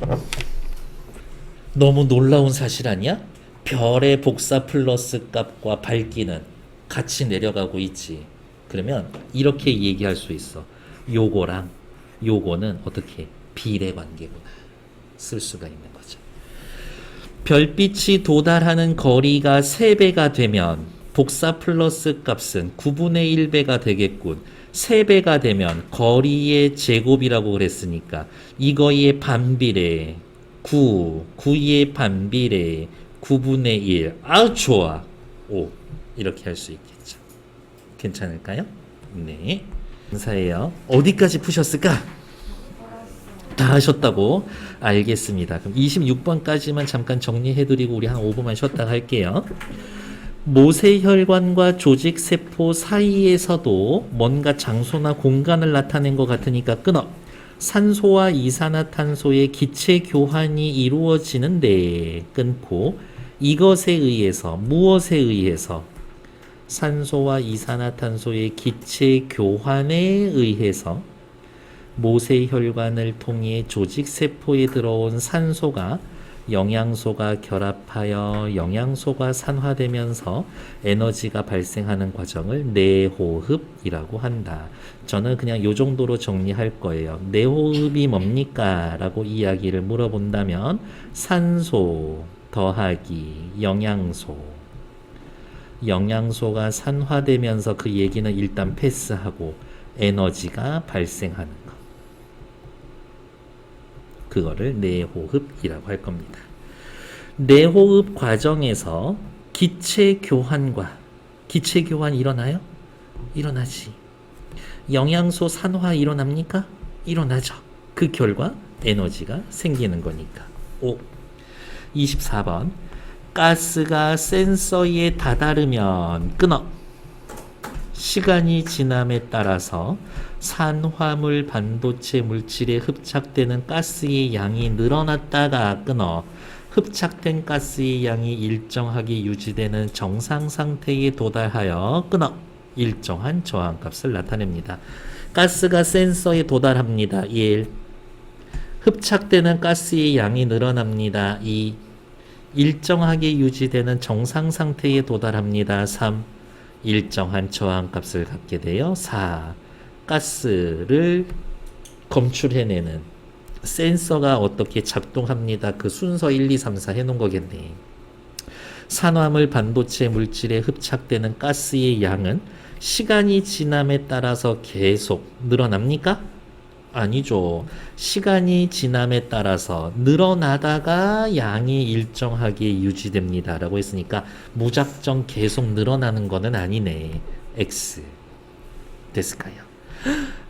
너무 놀라운 사실 아니야? 별의 복사 플러스 값과 밝기는 같이 내려가고 있지. 그러면 이렇게 얘기할 수 있어. 요거랑 요거는 어떻게 비례 관계구나. 쓸 수가 있는 거죠. 별빛이 도달하는 거리가 3배가 되면 복사 플러스 값은 9분의 1배가 되겠군. 3배가 되면 거리의 제곱이라고 그랬으니까 이거의 반비례 9의 반비례 9분의 1. 아우 좋아. 5 이렇게 할 수 있겠죠. 괜찮을까요? 네. 감사해요. 어디까지 푸셨을까? 다 하셨다고? 알겠습니다. 그럼 26번까지만 잠깐 정리해드리고 우리 한 5분만 쉬었다가 할게요. 모세혈관과 조직세포 사이에서도 뭔가 장소나 공간을 나타낸 것 같으니까 끊어. 산소와 이산화탄소의 기체 교환이 이루어지는데 끊고 이것에 의해서 무엇에 의해서 산소와 이산화탄소의 기체 교환에 의해서 모세혈관을 통해 조직세포에 들어온 산소가 영양소가 결합하여 영양소가 산화되면서 에너지가 발생하는 과정을 내호흡이라고 한다. 저는 그냥 이 정도로 정리할 거예요. 내호흡이 뭡니까? 라고 이야기를 물어본다면 산소 더하기 영양소가 산화되면서 그 얘기는 일단 패스하고 에너지가 발생하는 것. 그거를 내호흡이라고 할 겁니다. 내호흡 과정에서 기체 교환 일어나요? 일어나지. 영양소 산화 일어납니까? 일어나죠. 그 결과 에너지가 생기는 거니까. 24번. 가스가 센서에 다다르면 끊어. 시간이 지남에 따라서 산화물 반도체 물질에 흡착되는 가스의 양이 늘어났다가 끊어. 흡착된 가스의 양이 일정하게 유지되는 정상 상태에 도달하여 끊어. 일정한 저항값을 나타냅니다. 가스가 센서에 도달합니다. 1. 흡착되는 가스의 양이 늘어납니다. 2. 일정하게 유지되는 정상 상태에 도달합니다. 3. 일정한 저항값을 갖게 되어 4. 가스를 검출해내는 센서가 어떻게 작동합니다. 그 순서 1, 2, 3, 4 해놓은 거겠네. 산화물 반도체 물질에 흡착되는 가스의 양은 시간이 지남에 따라서 계속 늘어납니까? 아니죠. 시간이 지남에 따라서 늘어나다가 양이 일정하게 유지됩니다. 라고 했으니까 무작정 계속 늘어나는 거는 아니네. X. 됐을까요?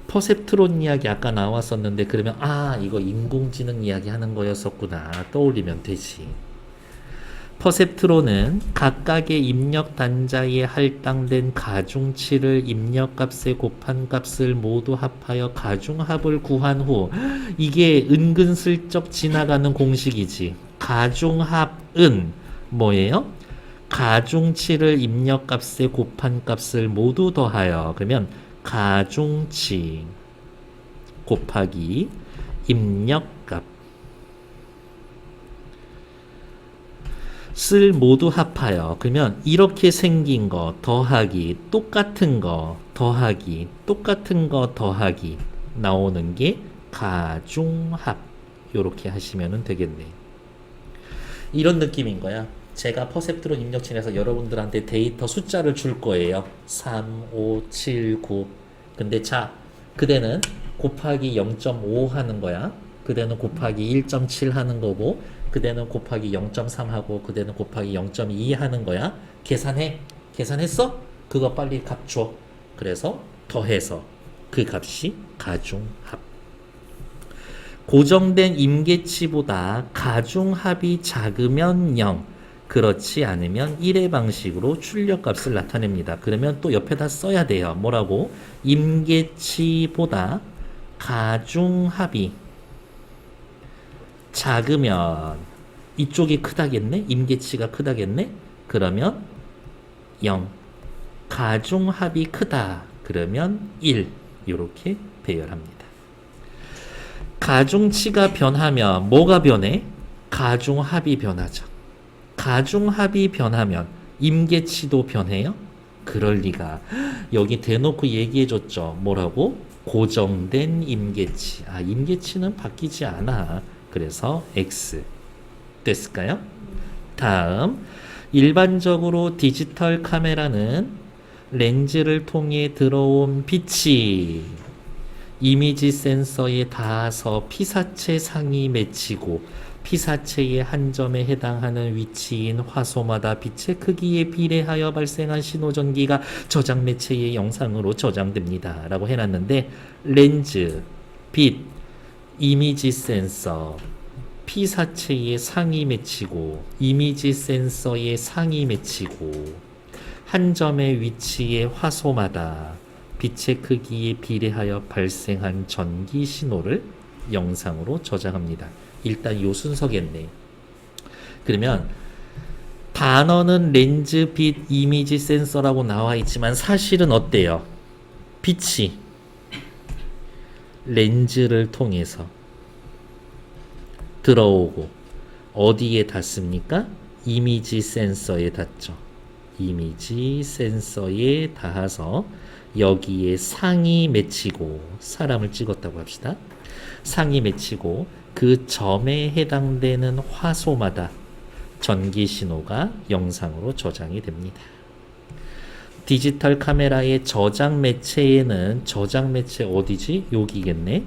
퍼셉트론 이야기 아까 나왔었는데 그러면 이거 인공지능 이야기 하는 거였었구나 떠올리면 되지. 퍼셉트론은 각각의 입력 단자에 할당된 가중치를 입력값에 곱한 값을 모두 합하여 가중합을 구한 후 이게 은근슬쩍 지나가는 공식이지. 가중합은 뭐예요? 가중치를 입력값에 곱한 값을 모두 더하여 그러면 가중치 곱하기 입력값 을 모두 합하여 그러면 이렇게 생긴 거 더하기 똑같은 거 더하기 똑같은 거 더하기 나오는 게 가중합. 요렇게 하시면 되겠네. 이런 느낌인 거야. 제가 퍼셉트론 입력치에서 여러분들한테 데이터 숫자를 줄 거예요. 3, 5, 7, 9. 근데 자, 그대는 곱하기 0.5 하는 거야. 그대는 곱하기 1.7 하는 거고, 그대는 곱하기 0.3 하고, 그대는 곱하기 0.2 하는 거야. 계산해. 계산했어? 그거 빨리 값 줘. 그래서 더해서 그 값이 가중합. 고정된 임계치보다 가중합이 작으면 0, 그렇지 않으면 1의 방식으로 출력값을 나타냅니다. 그러면 또 옆에다 써야 돼요. 뭐라고? 임계치보다 가중합이 작으면 이쪽이 크다겠네? 임계치가 크다겠네? 그러면 0. 가중합이 크다. 그러면 1. 이렇게 배열합니다. 가중치가 변하면 뭐가 변해? 가중합이 변하죠. 가중합이 변하면 임계치도 변해요? 그럴 리가. 여기 대놓고 얘기해줬죠. 뭐라고? 고정된 임계치. 아, 임계치는 바뀌지 않아. 그래서 X. 됐을까요? 다음, 일반적으로 디지털 카메라는 렌즈를 통해 들어온 빛이 이미지 센서에 닿아서 피사체 상이 맺히고 피사체의 한 점에 해당하는 위치인 화소마다 빛의 크기에 비례하여 발생한 신호전기가 저장 매체의 영상으로 저장됩니다. 라고 해놨는데 렌즈, 빛, 이미지 센서, 피사체에 상이 맺히고 이미지 센서에 상이 맺히고 한 점의 위치의 화소마다 빛의 크기에 비례하여 발생한 전기 신호를 영상으로 저장합니다. 일단 요 순서겠네. 그러면 단어는 렌즈, 빛, 이미지 센서라고 나와 있지만 사실은 어때요? 빛이 렌즈를 통해서 들어오고 어디에 닿습니까? 이미지 센서에 닿죠. 이미지 센서에 닿아서 여기에 상이 맺히고 사람을 찍었다고 합시다. 상이 맺히고 그 점에 해당되는 화소마다 전기 신호가 영상으로 저장이 됩니다. 디지털 카메라의 저장 매체에는 저장 매체 어디지? 여기겠네.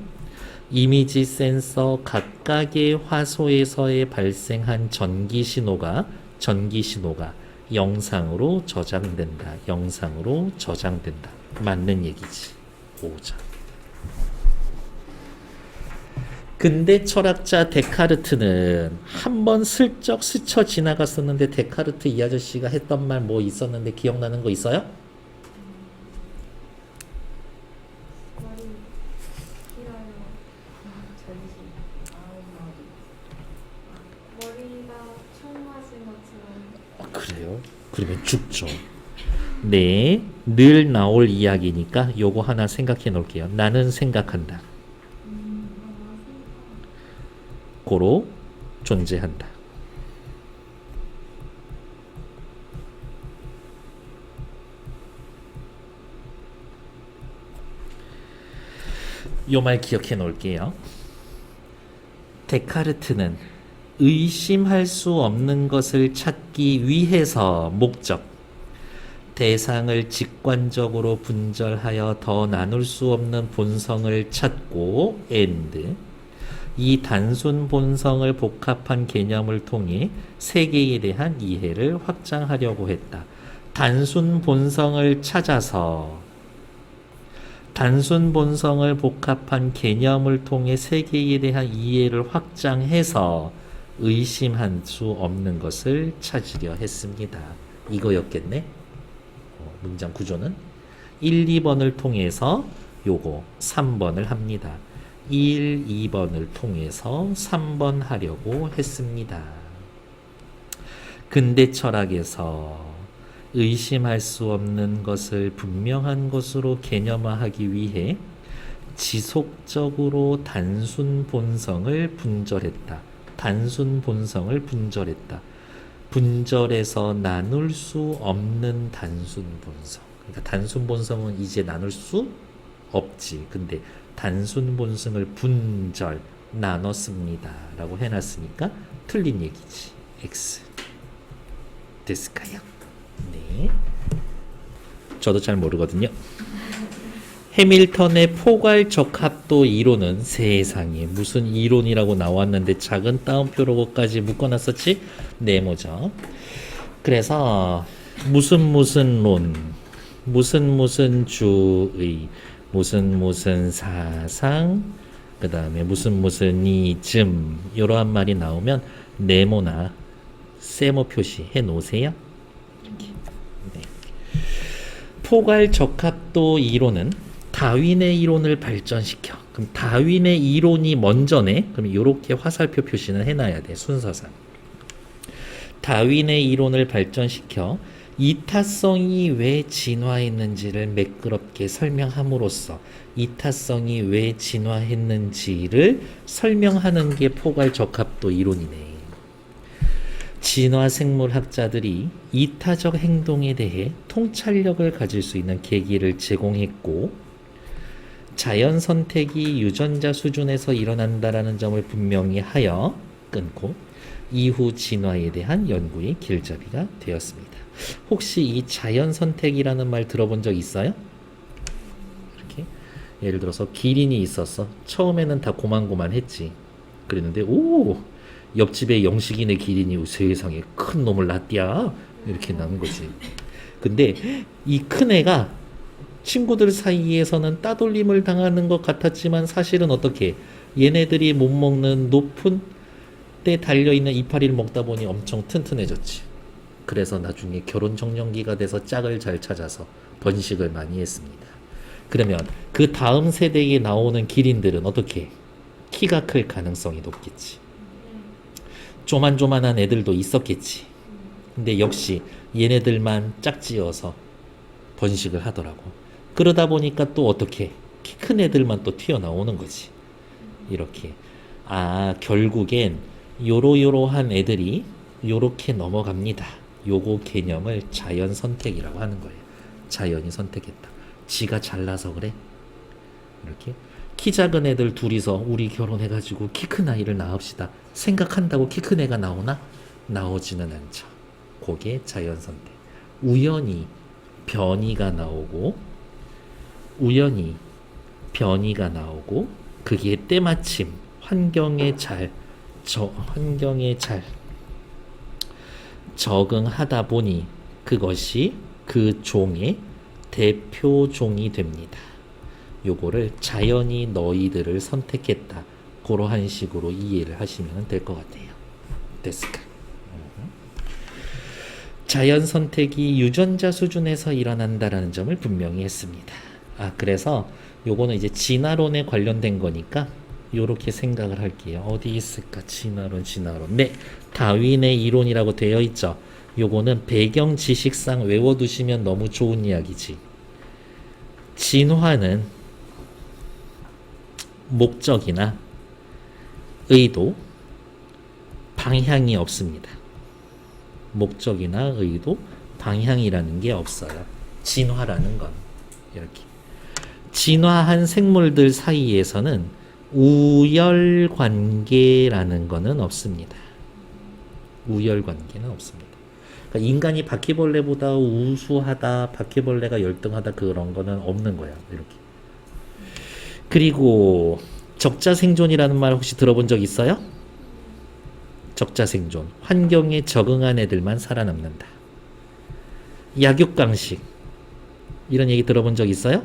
이미지 센서 각각의 화소에서의 발생한 전기 신호가 영상으로 저장된다. 영상으로 저장된다. 맞는 얘기지. 5점. 근데 철학자 데카르트는 한번 슬쩍 스쳐 지나갔었는데 데카르트 이 아저씨가 했던 말 뭐 있었는데 기억나는 거 있어요? 머리 길어요. 머리가 총 맞은 것처럼. 그래요? 그러면 죽죠. 네, 늘 나올 이야기니까 요거 하나 생각해 놓을게요. 나는 생각한다. 고로 존재한다. 요 말 기억해 놓을게요. 데카르트는 의심할 수 없는 것을 찾기 위해서 목적, 대상을 직관적으로 분절하여 더 나눌 수 없는 본성을 찾고 and 이 단순 본성을 복합한 개념을 통해 세계에 대한 이해를 확장하려고 했다. 단순 본성을 찾아서 단순 본성을 복합한 개념을 통해 세계에 대한 이해를 확장해서 의심할 수 없는 것을 찾으려 했습니다. 이거였겠네. 문장 구조는 1, 2번을 통해서 요거 3번을 합니다. 1, 2번을 통해서 3번 하려고 했습니다. 근대 철학에서 의심할 수 없는 것을 분명한 것으로 개념화하기 위해 지속적으로 단순 본성을 분절했다. 단순 본성을 분절했다. 분절해서 나눌 수 없는 단순 본성. 그러니까 단순 본성은 이제 나눌 수 없지. 근데 단순 본승을 분절 나눴습니다 라고 해놨으니까 틀린 얘기지. X. 됐을까요? 네. 저도 잘 모르거든요. 해밀턴의 포괄적합도 이론은 세상에 무슨 이론이라고 나왔는데 작은 따옴표로까지 묶어놨었지? 네모죠. 그래서 무슨 론, 무슨 주의, 무슨 사상, 그 다음에 무슨 이즘 이러한 말이 나오면 네모나 세모 표시해 놓으세요. 이렇게. 네. 포괄적합도 이론은 다윈의 이론을 발전시켜. 그럼 다윈의 이론이 먼저네. 그럼 이렇게 화살표 표시는 해놔야 돼. 순서상. 다윈의 이론을 발전시켜 이타성이 왜 진화했는지를 매끄럽게 설명함으로써 이타성이 왜 진화했는지를 설명하는 게 포괄적합도 이론이네. 진화 생물학자들이 이타적 행동에 대해 통찰력을 가질 수 있는 계기를 제공했고 자연 선택이 유전자 수준에서 일어난다라는 점을 분명히 하여 끊고 이후 진화에 대한 연구의 길잡이가 되었습니다. 혹시 이 자연 선택이라는 말 들어본 적 있어요? 이렇게 예를 들어서 기린이 있었어. 처음에는 다 고만고만했지. 그랬는데 오 옆집에 영식이네 기린이 세상에 큰 놈을 낳디야 이렇게 나는 거지. 근데 이 큰 애가 친구들 사이에서는 따돌림을 당하는 것 같았지만 사실은 어떻게 얘네들이 못 먹는 높은 때 달려있는 이파리를 먹다 보니 엄청 튼튼해졌지. 그래서 나중에 결혼 정년기가 돼서 짝을 잘 찾아서 번식을 많이 했습니다. 그러면 그 다음 세대에 나오는 기린들은 어떻게 키가 클 가능성이 높겠지. 조만조만한 애들도 있었겠지. 근데 역시 얘네들만 짝지어서 번식을 하더라고. 그러다 보니까 또 어떻게 키 큰 애들만 또 튀어나오는 거지. 이렇게. 아, 결국엔 요러요러한 애들이 요렇게 넘어갑니다. 요거 개념을 자연 선택이라고 하는 거예요. 자연이 선택했다. 지가 잘나서 그래. 이렇게 키 작은 애들 둘이서 우리 결혼해가지고 키 큰 아이를 낳읍시다 생각한다고 키 큰 애가 나오나? 나오지는 않죠. 그게 자연 선택. 우연히 변이가 나오고 그게 때마침 환경에 잘 적응하다 보니 그것이 그 종의 대표 종이 됩니다. 요거를 자연이 너희들을 선택했다. 그러한 식으로 이해를 하시면 될 것 같아요. 됐을까? 자연 선택이 유전자 수준에서 일어난다라는 점을 분명히 했습니다. 아, 그래서 요거는 이제 진화론에 관련된 거니까 요렇게 생각을 할게요. 어디 있을까? 진화론. 네, 다윈의 이론이라고 되어 있죠. 요거는 배경 지식상 외워두시면 너무 좋은 이야기지. 진화는 목적이나 의도, 방향이 없습니다. 목적이나 의도, 방향이라는 게 없어요. 진화라는 건 이렇게. 진화한 생물들 사이에서는 우열 관계라는 거는 없습니다. 우열 관계는 없습니다. 그러니까 인간이 바퀴벌레보다 우수하다, 바퀴벌레가 열등하다 그런 거는 없는 거야. 이렇게. 그리고 적자 생존이라는 말 혹시 들어본 적 있어요? 적자 생존. 환경에 적응한 애들만 살아남는다. 약육강식. 이런 얘기 들어본 적 있어요?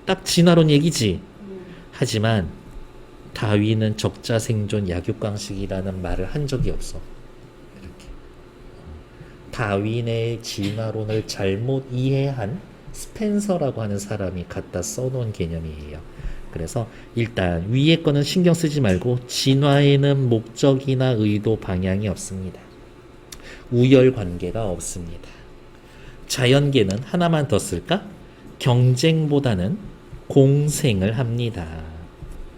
딱 진화론 얘기지. 하지만 다윈은 적자 생존 약육강식이라는 말을 한 적이 없어. 이렇게. 다윈의 진화론을 잘못 이해한 스펜서라고 하는 사람이 갖다 써놓은 개념이에요. 그래서 일단 위에 거는 신경 쓰지 말고 진화에는 목적이나 의도, 방향이 없습니다. 우열 관계가 없습니다. 자연계는 하나만 더 쓸까? 경쟁보다는 공생을 합니다.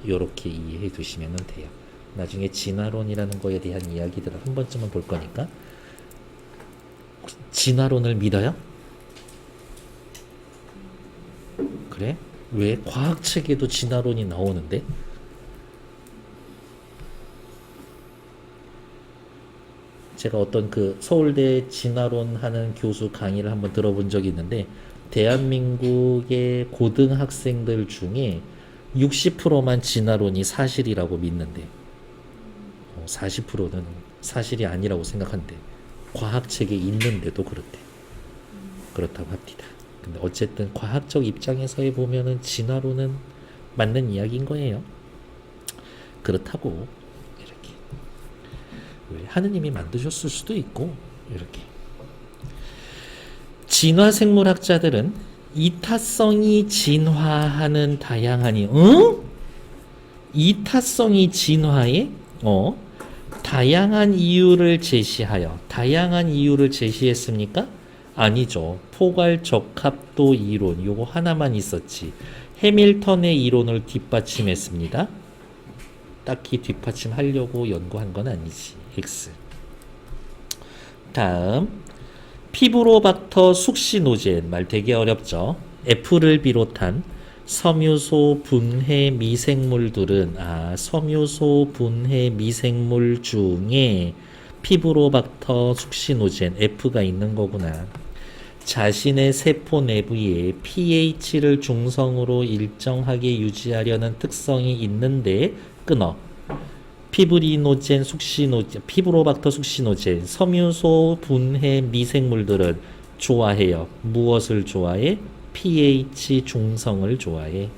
이렇게 이해해 두시면 돼요. 나중에 진화론이라는 거에 대한 이야기들을 한 번쯤은 볼 거니까. 진화론을 믿어요? 그래? 왜? 과학책에도 진화론이 나오는데? 제가 어떤 그 서울대 진화론 하는 교수 강의를 한번 들어본 적이 있는데, 대한민국의 고등학생들 중에 60%만 진화론이 사실이라고 믿는데, 40%는 사실이 아니라고 생각한대. 과학책에 있는데도 그렇대. 그렇다고 합니다. 근데 어쨌든 과학적 입장에서 보면은 진화론은 맞는 이야기인 거예요. 그렇다고 이렇게 왜 하느님이 만드셨을 수도 있고 이렇게. 진화 생물학자들은 이타성이 진화하는 다양하니, 이타성이 진화에 다양한 이유를 제시하여, 다양한 이유를 제시했습니까? 아니죠. 포괄적합도 이론 요거 하나만 있었지. 해밀턴의 이론을 뒷받침했습니다. 딱히 뒷받침하려고 연구한 건 아니지. X. 다음 피브로박터 숙시노젠, 말 되게 어렵죠. F를 비롯한 섬유소 분해 미생물들은 섬유소 분해 미생물 중에 피브로박터 숙시노젠 F가 있는 거구나. 자신의 세포 내부에 pH를 중성으로 일정하게 유지하려는 특성이 있는데 끊어. 피브리노젠 숙시노젠, 피브로박터 숙시노젠, 섬유소 분해 미생물들은 좋아해요. 무엇을 좋아해? pH 중성을 좋아해.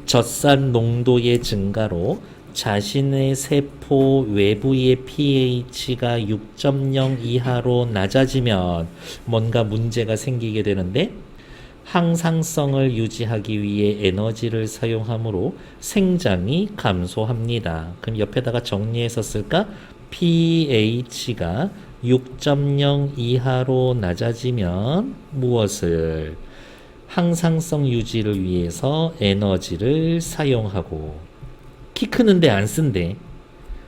젖산 농도의 증가로 자신의 세포 외부의 pH가 6.0 이하로 낮아지면 뭔가 문제가 생기게 되는데, 항상성을 유지하기 위해 에너지를 사용하므로 생장이 감소합니다. 그럼 옆에다가 정리해서 쓸까? pH가 6.0 이하로 낮아지면 무엇을? 항상성 유지를 위해서 에너지를 사용하고, 키 크는데 안 쓴대.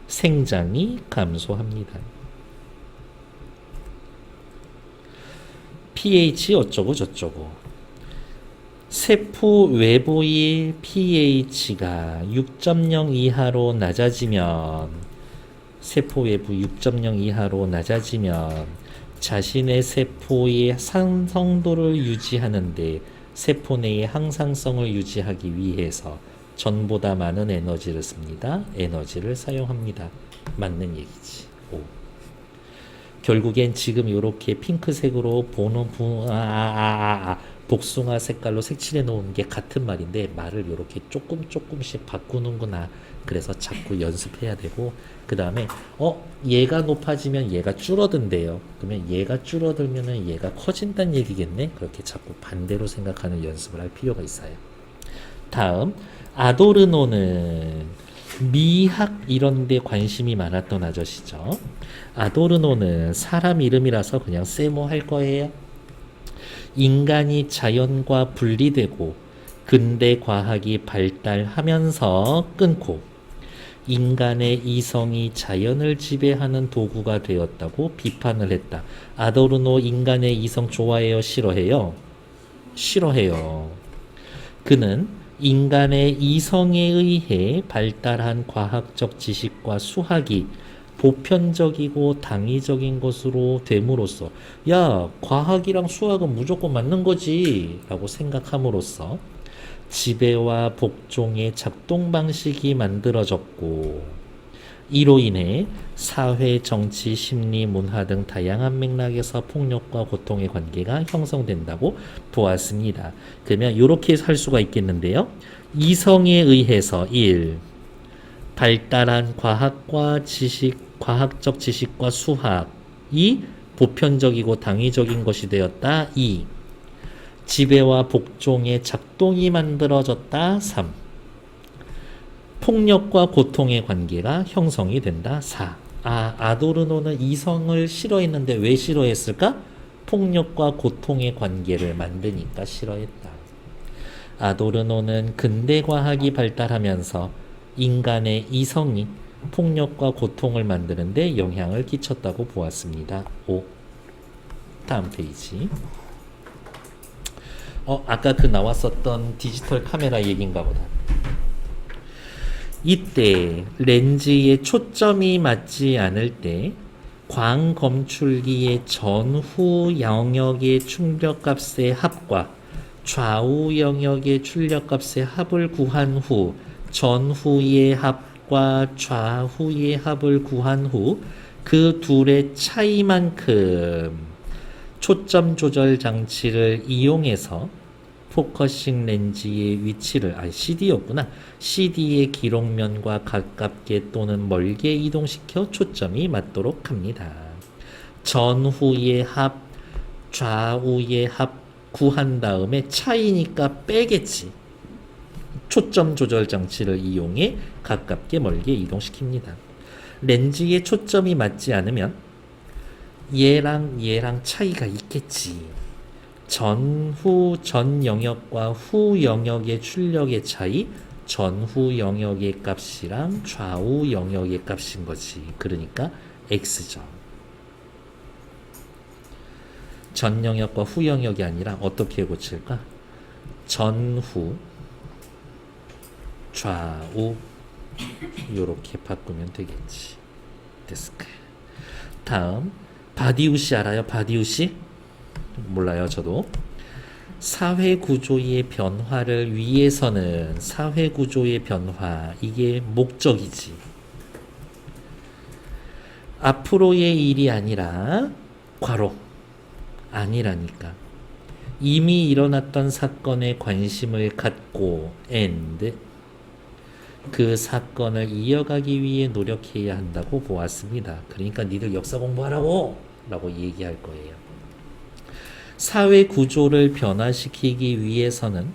생장이 감소합니다. pH 어쩌고 저쩌고. 세포 외부의 pH가 6.0 이하로 낮아지면, 세포 외부 6.0 이하로 낮아지면 자신의 세포의 상성도를 유지하는데, 세포 내의 항상성을 유지하기 위해서 전보다 많은 에너지를 씁니다. 에너지를 사용합니다. 맞는 얘기지. 오. 결국엔 지금 이렇게 핑크색으로 복숭아 색깔로 색칠해 놓은 게 같은 말인데, 말을 이렇게 조금씩 바꾸는구나. 그래서 자꾸 연습해야 되고, 그 다음에 얘가 높아지면 얘가 줄어든대요. 그러면 얘가 줄어들면은 얘가 커진다는 얘기겠네. 그렇게 자꾸 반대로 생각하는 연습을 할 필요가 있어요. 다음 아도르노는 미학 이런 데 관심이 많았던 아저씨죠. 아도르노는 사람 이름이라서 그냥 세모할 거예요. 인간이 자연과 분리되고 근대 과학이 발달하면서 끊고 인간의 이성이 자연을 지배하는 도구가 되었다고 비판을 했다. 아도르노 인간의 이성 좋아해요? 싫어해요? 싫어해요. 그는 인간의 이성에 의해 발달한 과학적 지식과 수학이 보편적이고 당위적인 것으로 됨으로써, 야, 과학이랑 수학은 무조건 맞는 거지 라고 생각함으로써 지배와 복종의 작동 방식이 만들어졌고, 이로 인해 사회, 정치, 심리, 문화 등 다양한 맥락에서 폭력과 고통의 관계가 형성된다고 보았습니다. 그러면 이렇게 할 수가 있겠는데요. 이성에 의해서 1. 발달한 과학과 지식, 과학적 지식과 수학이 보편적이고 당위적인 것이 되었다. 2. 지배와 복종의 작동이 만들어졌다. 3. 폭력과 고통의 관계가 형성이 된다. 4. 아도르노는 이성을 싫어했는데 왜 싫어했을까? 폭력과 고통의 관계를 만드니까 싫어했다. 아도르노는 근대 과학이 발달하면서 인간의 이성이 폭력과 고통을 만드는데 영향을 끼쳤다고 보았습니다. 5. 다음 페이지. 아까 그 나왔었던 디지털 카메라 얘기인가 보다. 이때 렌즈에 초점이 맞지 않을 때 광검출기의 전후 영역의 충격값의 합과 좌우 영역의 출력값의 합을 구한 후 전후의 합과 좌후의 합을 구한 후 그 둘의 차이만큼 초점 조절 장치를 이용해서 포커싱 렌즈의 위치를 CD였구나. CD의 기록면과 가깝게 또는 멀게 이동시켜 초점이 맞도록 합니다. 전후의 합, 좌우의 합 구한 다음에 차이니까 빼겠지. 초점 조절 장치를 이용해 가깝게 멀게 이동시킵니다. 렌즈의 초점이 맞지 않으면 얘랑 차이가 있겠지. 전후 전 영역과 후 영역의 출력의 차이, 전후 영역의 값이랑 좌우 영역의 값인 거지. 그러니까 X죠. 전 영역과 후 영역이 아니라 어떻게 고칠까? 전후, 좌우 요렇게 바꾸면 되겠지. 됐을까요? 다음 바디우시 알아요? 바디우시? 몰라요 저도. 사회구조의 변화를 위해서는 사회구조의 변화 이게 목적이지. 앞으로의 일이 아니라 괄호 아니라니까. 이미 일어났던 사건에 관심을 갖고 and 그 사건을 이어가기 위해 노력해야 한다고 보았습니다. 그러니까 니들 역사 공부하라고 라고 얘기할 거예요. 사회 구조를 변화시키기 위해서는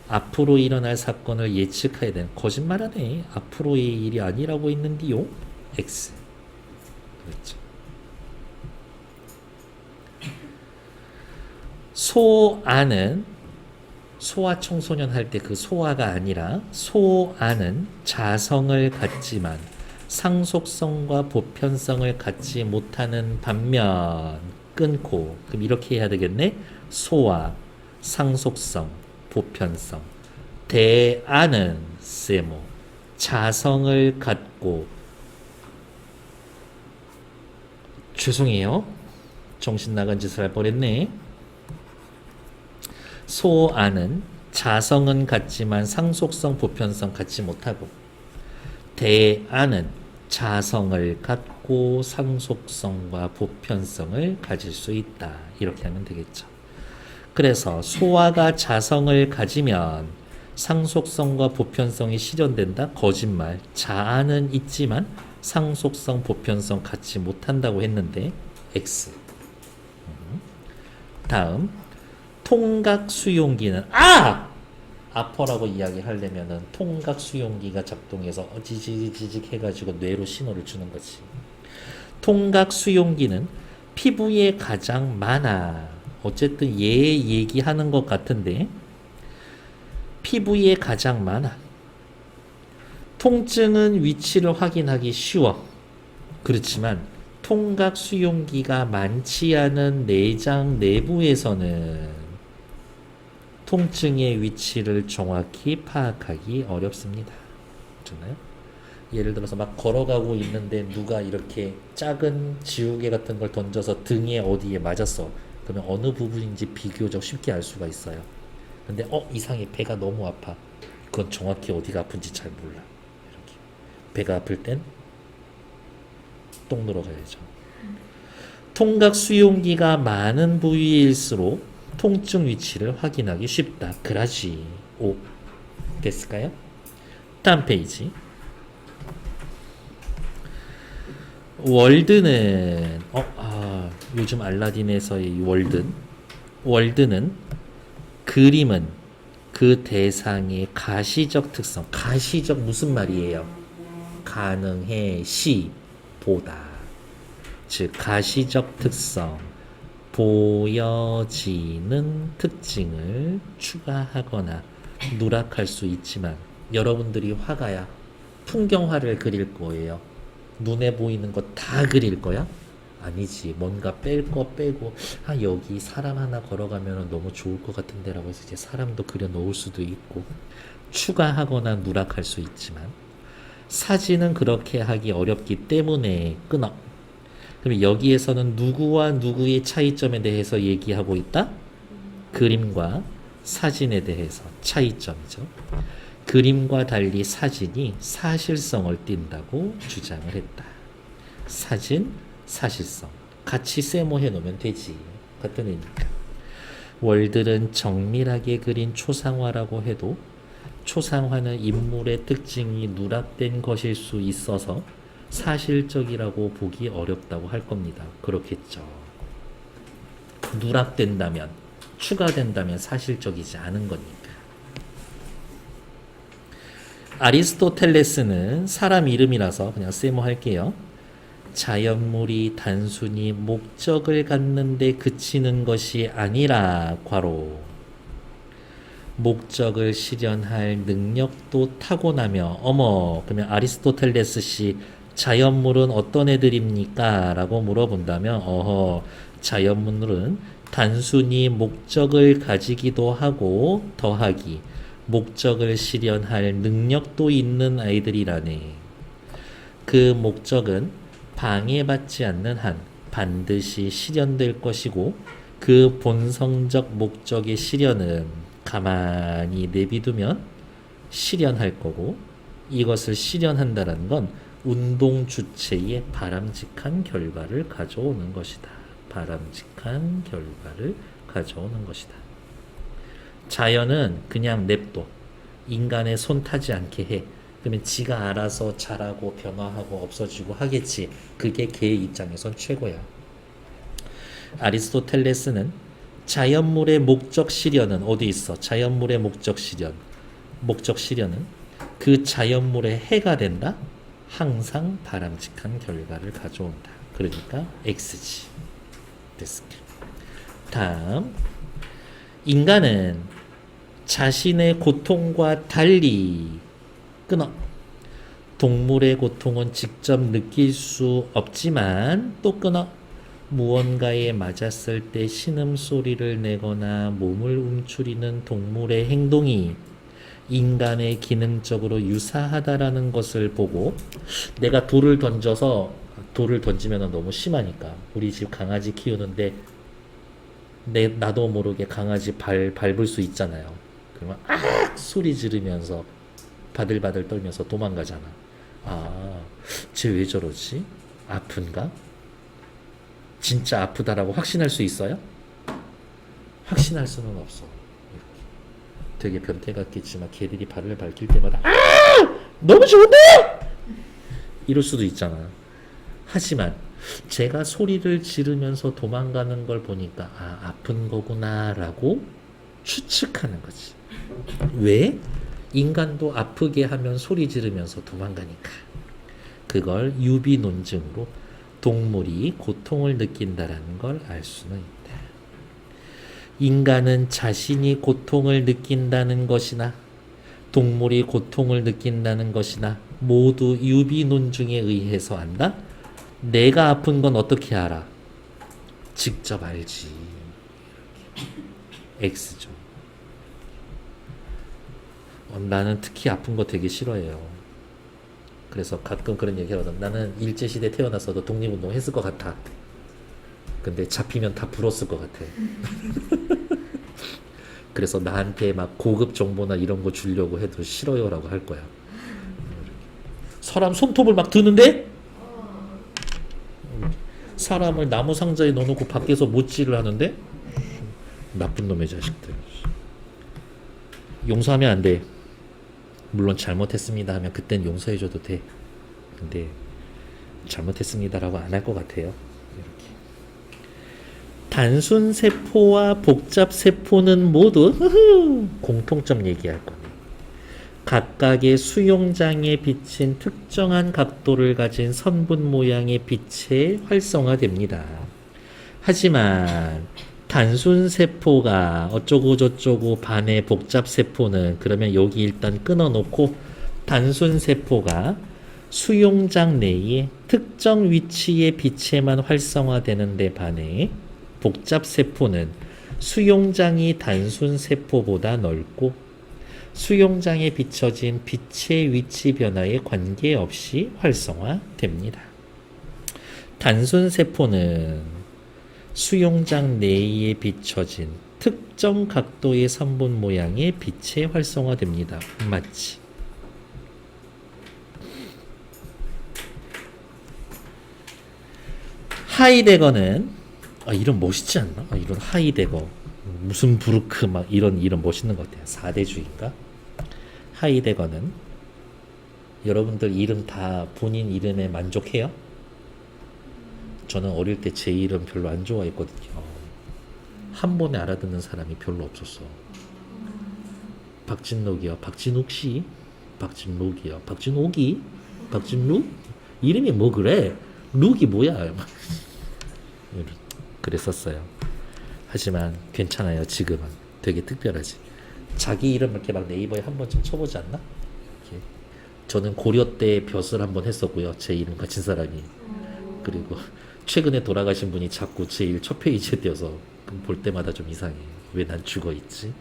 앞으로 일어날 사건을 예측해야 되는. 거짓말하네. 앞으로의 일이 아니라고 했는데요. X. 그렇죠. 소아는 소아 청소년 할 때 그 소아가 아니라 소아는 자성을 갖지만 상속성과 보편성을 갖지 못하는 반면 끊고 그럼 이렇게 해야 되겠네. 소아, 상속성, 보편성. 대아는 세모 자성을 갖고 죄송해요. 정신 나간 짓을 할 뻔했네. 소아는 자성은 갖지만 상속성, 보편성 갖지 못하고 대아는 자성을 갖고 상속성과 보편성을 가질 수 있다. 이렇게 하면 되겠죠. 그래서 소아가 자성을 가지면 상속성과 보편성이 실현된다? 거짓말. 자아는 있지만 상속성, 보편성 갖지 못한다고 했는데 X. 다음 통각 수용기는 아퍼라고 이야기하려면은 통각 수용기가 작동해서 지지직 해가지고 뇌로 신호를 주는 거지. 통각 수용기는 피부에 가장 많아. 어쨌든 얘 얘기하는 것 같은데 피부에 가장 많아. 통증은 위치를 확인하기 쉬워. 그렇지만 통각 수용기가 많지 않은 내장 내부에서는 통증의 위치를 정확히 파악하기 어렵습니다. 그렇나요? 예를 들어서 막 걸어가고 있는데 누가 이렇게 작은 지우개 같은 걸 던져서 등에 어디에 맞았어. 그러면 어느 부분인지 비교적 쉽게 알 수가 있어요. 근데 이상해. 배가 너무 아파. 그건 정확히 어디가 아픈지 잘 몰라. 이렇게. 배가 아플 땐 똥 누러 가야죠. 통각 수용기가 많은 부위일수록 통증 위치를 확인하기 쉽다. 그라지. 오. 됐을까요? 다음 페이지. 월드는 요즘 알라딘에서의 월드는 그림은 그 대상의 가시적 특성. 가시적 무슨 말이에요? 가능해 시 보다. 즉 가시적 특성 보여지는 특징을 추가하거나 누락할 수 있지만 여러분들이 화가야 풍경화를 그릴 거예요. 눈에 보이는 거 다 그릴 거야? 아니지. 뭔가 뺄 거 빼고, 아, 여기 사람 하나 걸어가면 너무 좋을 것 같은데라고 해서 이제 사람도 그려 놓을 수도 있고, 추가하거나 누락할 수 있지만, 사진은 그렇게 하기 어렵기 때문에 끊어. 그럼 여기에서는 누구와 누구의 차이점에 대해서 얘기하고 있다? 그림과 사진에 대해서 차이점이죠. 그림과 달리 사진이 사실성을 띈다고 주장을 했다. 사진, 사실성. 같이 세모해 놓으면 되지. 같은 의미니까. 월들은 정밀하게 그린 초상화라고 해도 초상화는 인물의 특징이 누락된 것일 수 있어서 사실적이라고 보기 어렵다고 할 겁니다. 그렇겠죠. 누락된다면, 추가된다면 사실적이지 않은 거니까. 아리스토텔레스는 사람 이름이라서 그냥 세모 할게요. 자연물이 단순히 목적을 갖는데 그치는 것이 아니라 괄호 목적을 실현할 능력도 타고나며 어머 그러면 아리스토텔레스 씨 자연물은 어떤 애들입니까? 라고 물어본다면 어허 자연물은 단순히 목적을 가지기도 하고 더하기 목적을 실현할 능력도 있는 아이들이라네. 그 목적은 방해받지 않는 한 반드시 실현될 것이고 그 본성적 목적의 실현은 가만히 내비두면 실현할 거고 이것을 실현한다는 건 운동 주체의 바람직한 결과를 가져오는 것이다. 바람직한 결과를 가져오는 것이다. 자연은 그냥 냅둬. 인간의 손 타지 않게 해. 그러면 지가 알아서 자라고 변화하고 없어지고 하겠지. 그게 개의 입장에선 최고야. 아리스토텔레스는 자연물의 목적 실현은 어디 있어? 자연물의 목적 실현. 목적 실현은 그 자연물의 해가 된다? 항상 바람직한 결과를 가져온다. 그러니까 X지. 됐습니다. 다음 인간은 자신의 고통과 달리 끊어. 동물의 고통은 직접 느낄 수 없지만 또 끊어. 무언가에 맞았을 때 신음소리를 내거나 몸을 움츠리는 동물의 행동이 인간의 기능적으로 유사하다라는 것을 보고 내가 돌을 던지면 너무 심하니까 우리 집 강아지 키우는데 나도 모르게 강아지 밟을 수 있잖아요. 그러면 소리 지르면서 바들바들 떨면서 도망가잖아. 쟤 왜 저러지? 아픈가? 진짜 아프다라고 확신할 수 있어요? 확신할 수는 없어. 되게 변태 같겠지만 개들이 발을 밝힐 때마다 너무 좋은데? 이럴 수도 있잖아. 하지만 제가 소리를 지르면서 도망가는 걸 보니까 아픈 거구나 라고 추측하는 거지. 왜? 인간도 아프게 하면 소리 지르면서 도망가니까. 그걸 유비논증으로 동물이 고통을 느낀다라는 걸 알 수는 있다. 인간은 자신이 고통을 느낀다는 것이나 동물이 고통을 느낀다는 것이나 모두 유비논증에 의해서 안다? 내가 아픈 건 어떻게 알아? 직접 알지. X죠. 나는 특히 아픈 거 되게 싫어해요. 그래서 가끔 그런 얘기 하거든. 나는 일제시대 태어났어도 독립운동 했을 것 같아. 근데 잡히면 다 불었을 것 같아. 그래서 나한테 막 고급 정보나 이런 거 주려고 해도 싫어요라고 할 거야. 사람 손톱을 막 드는데 사람을 나무 상자에 넣어놓고 밖에서 못질을 하는데 나쁜 놈의 자식들. 용서하면 안 돼. 물론 잘못했습니다 하면 그땐 용서해줘도 돼. 근데 잘못했습니다라고 안 할 것 같아요. 이렇게. 단순 세포와 복잡 세포는 모두 공통점 얘기할 거네. 각각의 수용장에 비친 특정한 각도를 가진 선분 모양의 빛에 활성화됩니다. 하지만 단순 세포가 어쩌고 저쩌고 반의 복잡 세포는 그러면 여기 일단 끊어놓고 단순 세포가 수용장 내에 특정 위치의 빛에만 활성화되는 데 반해 복잡세포는 수용장이 단순 세포보다 넓고 수용장에 비춰진 빛의 위치 변화에 관계없이 활성화됩니다. 단순 세포는 수용장 내에 비춰진 특정 각도의 선분 모양의 빛에 활성화됩니다. 맞지? 하이데거는 이름 멋있지 않나? 이런 하이데거 무슨 부르크 막 이런 이름 멋있는 것 같아요. 4대주의인가? 하이데거는 여러분들 이름 다 본인 이름에 만족해요? 저는 어릴 때 제 이름 별로 안 좋아했거든요. 한 번에 알아듣는 사람이 별로 없었어. 박진록이요. 박진욱씨? 박진록이요. 박진옥이? 박진룩? 이름이 뭐 그래? 룩이 뭐야? 그랬었어요. 하지만 괜찮아요. 지금은 되게 특별하지. 자기 이름 이렇게 막 네이버에 한 번쯤 쳐보지 않나? 이렇게. 저는 고려 때 벼슬 한번 했었고요. 제 이름 가진 사람이. 그리고 최근에 돌아가신 분이 자꾸 제 일 첫 페이지에 띄어서 볼 때마다 좀 이상해. 왜 난 죽어 있지?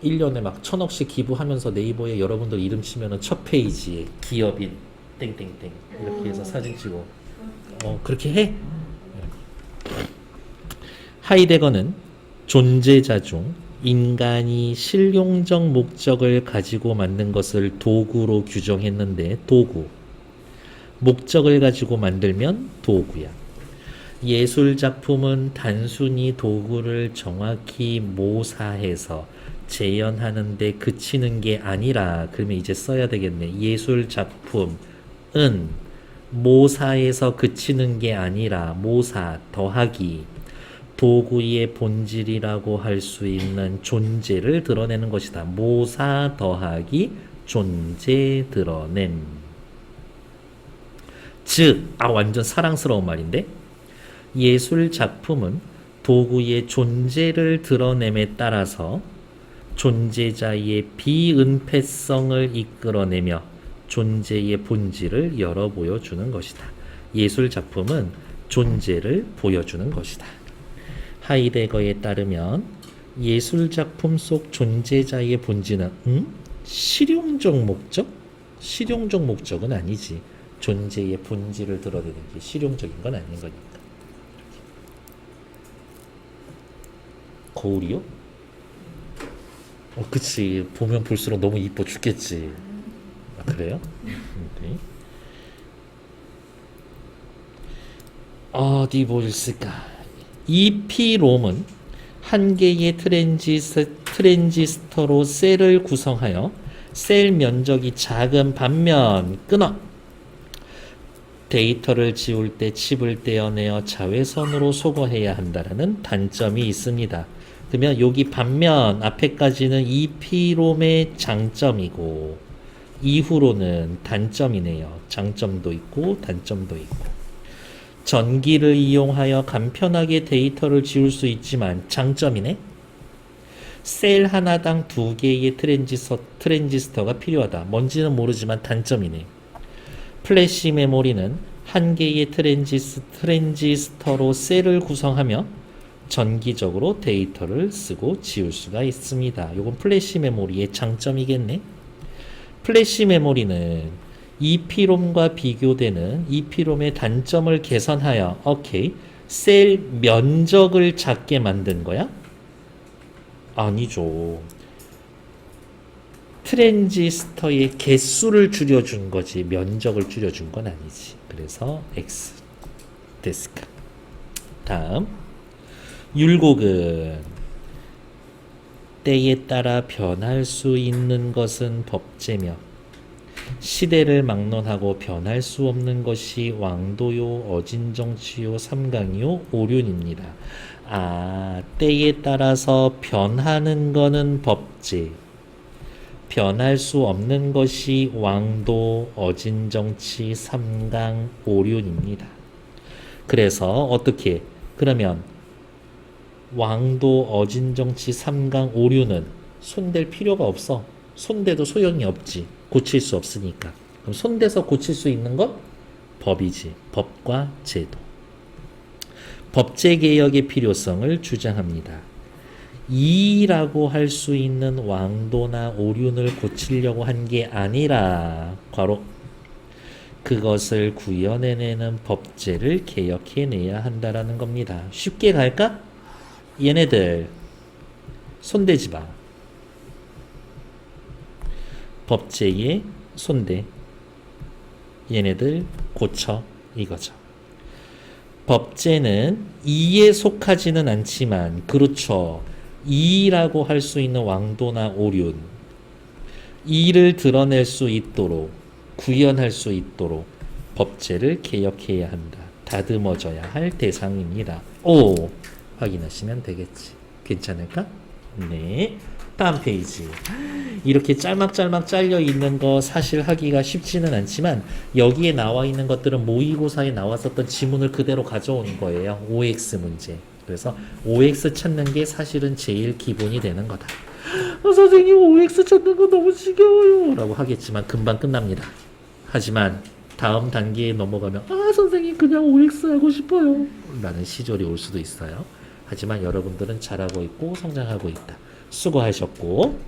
1년에 막 1,000억씩 기부하면서 네이버에 여러분들 이름 치면은 첫 페이지에 기업인 땡땡땡 이렇게 해서 사진 찍어. 그렇게 해. 하이데거는 존재자 중 인간이 실용적 목적을 가지고 만든 것을 도구로 규정했는데 도구. 목적을 가지고 만들면 도구야. 예술 작품은 단순히 도구를 정확히 모사해서 재현하는 데 그치는 게 아니라, 그러면 이제 써야 되겠네. 예술 작품은 모사에서 그치는 게 아니라 모사 더하기 도구의 본질이라고 할 수 있는 존재를 드러내는 것이다. 모사 더하기 존재 드러냄. 즉, 완전 사랑스러운 말인데, 예술 작품은 도구의 존재를 드러냄에 따라서 존재자의 비은폐성을 이끌어내며 존재의 본질을 열어 보여주는 것이다. 예술 작품은 존재를 보여주는 것이다. 하이데거에 따르면 예술 작품 속 존재자의 본질은 실용적 목적? 실용적 목적은 아니지. 존재의 본질을 드러내는 게 실용적인 건 아닌 거니까. 거울이요? 그치. 보면 볼수록 너무 이뻐 죽겠지. 그래요? 네. 어디 보일까? EP롬은 한 개의 트랜지스터로 셀을 구성하여 셀 면적이 작은 반면 끊어 데이터를 지울 때 칩을 떼어내어 자외선으로 소거해야 한다는 단점이 있습니다. 그러면 여기 반면 앞에까지는 EP롬의 장점이고 이후로는 단점이네요. 장점도 있고 단점도 있고. 전기를 이용하여 간편하게 데이터를 지울 수 있지만 장점이네. 셀 하나당 2개의 트랜지스터가 필요하다. 뭔지는 모르지만 단점이네. 플래시 메모리는 한 개의 트랜지스터로 셀을 구성하며 전기적으로 데이터를 쓰고 지울 수가 있습니다. 이건 플래시 메모리의 장점이겠네. 플래시 메모리는 EP롬과 비교되는 EP롬의 단점을 개선하여 셀 면적을 작게 만든 거야? 아니죠. 트랜지스터의 개수를 줄여준 거지 면적을 줄여준 건 아니지. 그래서 X 데스크. 다음 율곡은 때에 따라 변할 수 있는 것은 법제며 시대를 막론하고 변할 수 없는 것이 왕도요, 어진정치요, 삼강요, 오륜입니다. 때에 따라서 변하는 거는 법제, 변할 수 없는 것이 왕도, 어진정치, 삼강, 오륜입니다. 그래서 그러면 왕도, 어진정치, 삼강, 오륜은 손댈 필요가 없어. 손대도 소용이 없지. 고칠 수 없으니까. 그럼 손대서 고칠 수 있는 건 법이지. 법과 제도. 법제개혁의 필요성을 주장합니다. 이라고 할 수 있는 왕도나 오륜을 고치려고 한 게 아니라 괄호 그것을 구현해내는 법제를 개혁해내야 한다라는 겁니다. 쉽게 갈까? 얘네들 손대지 마. 법제에 손대. 얘네들 고쳐 이거죠. 법제는 이에 속하지는 않지만 그렇죠. 이라고 할 수 있는 왕도나 오륜 이를 드러낼 수 있도록 구현할 수 있도록 법제를 개혁해야 한다. 다듬어져야 할 대상입니다. 오 확인하시면 되겠지. 괜찮을까? 네. 다음 페이지. 이렇게 짤막짤막 잘려 있는 거 사실 하기가 쉽지는 않지만 여기에 나와 있는 것들은 모의고사에 나왔었던 지문을 그대로 가져오는 거예요. OX 문제. 그래서 OX 찾는 게 사실은 제일 기본이 되는 거다. 선생님 OX 찾는 거 너무 지겨워요 라고 하겠지만 금방 끝납니다. 하지만 다음 단계에 넘어가면 선생님 그냥 OX 하고 싶어요 라는 시절이 올 수도 있어요. 하지만 여러분들은 잘하고 있고 성장하고 있다. 수고하셨고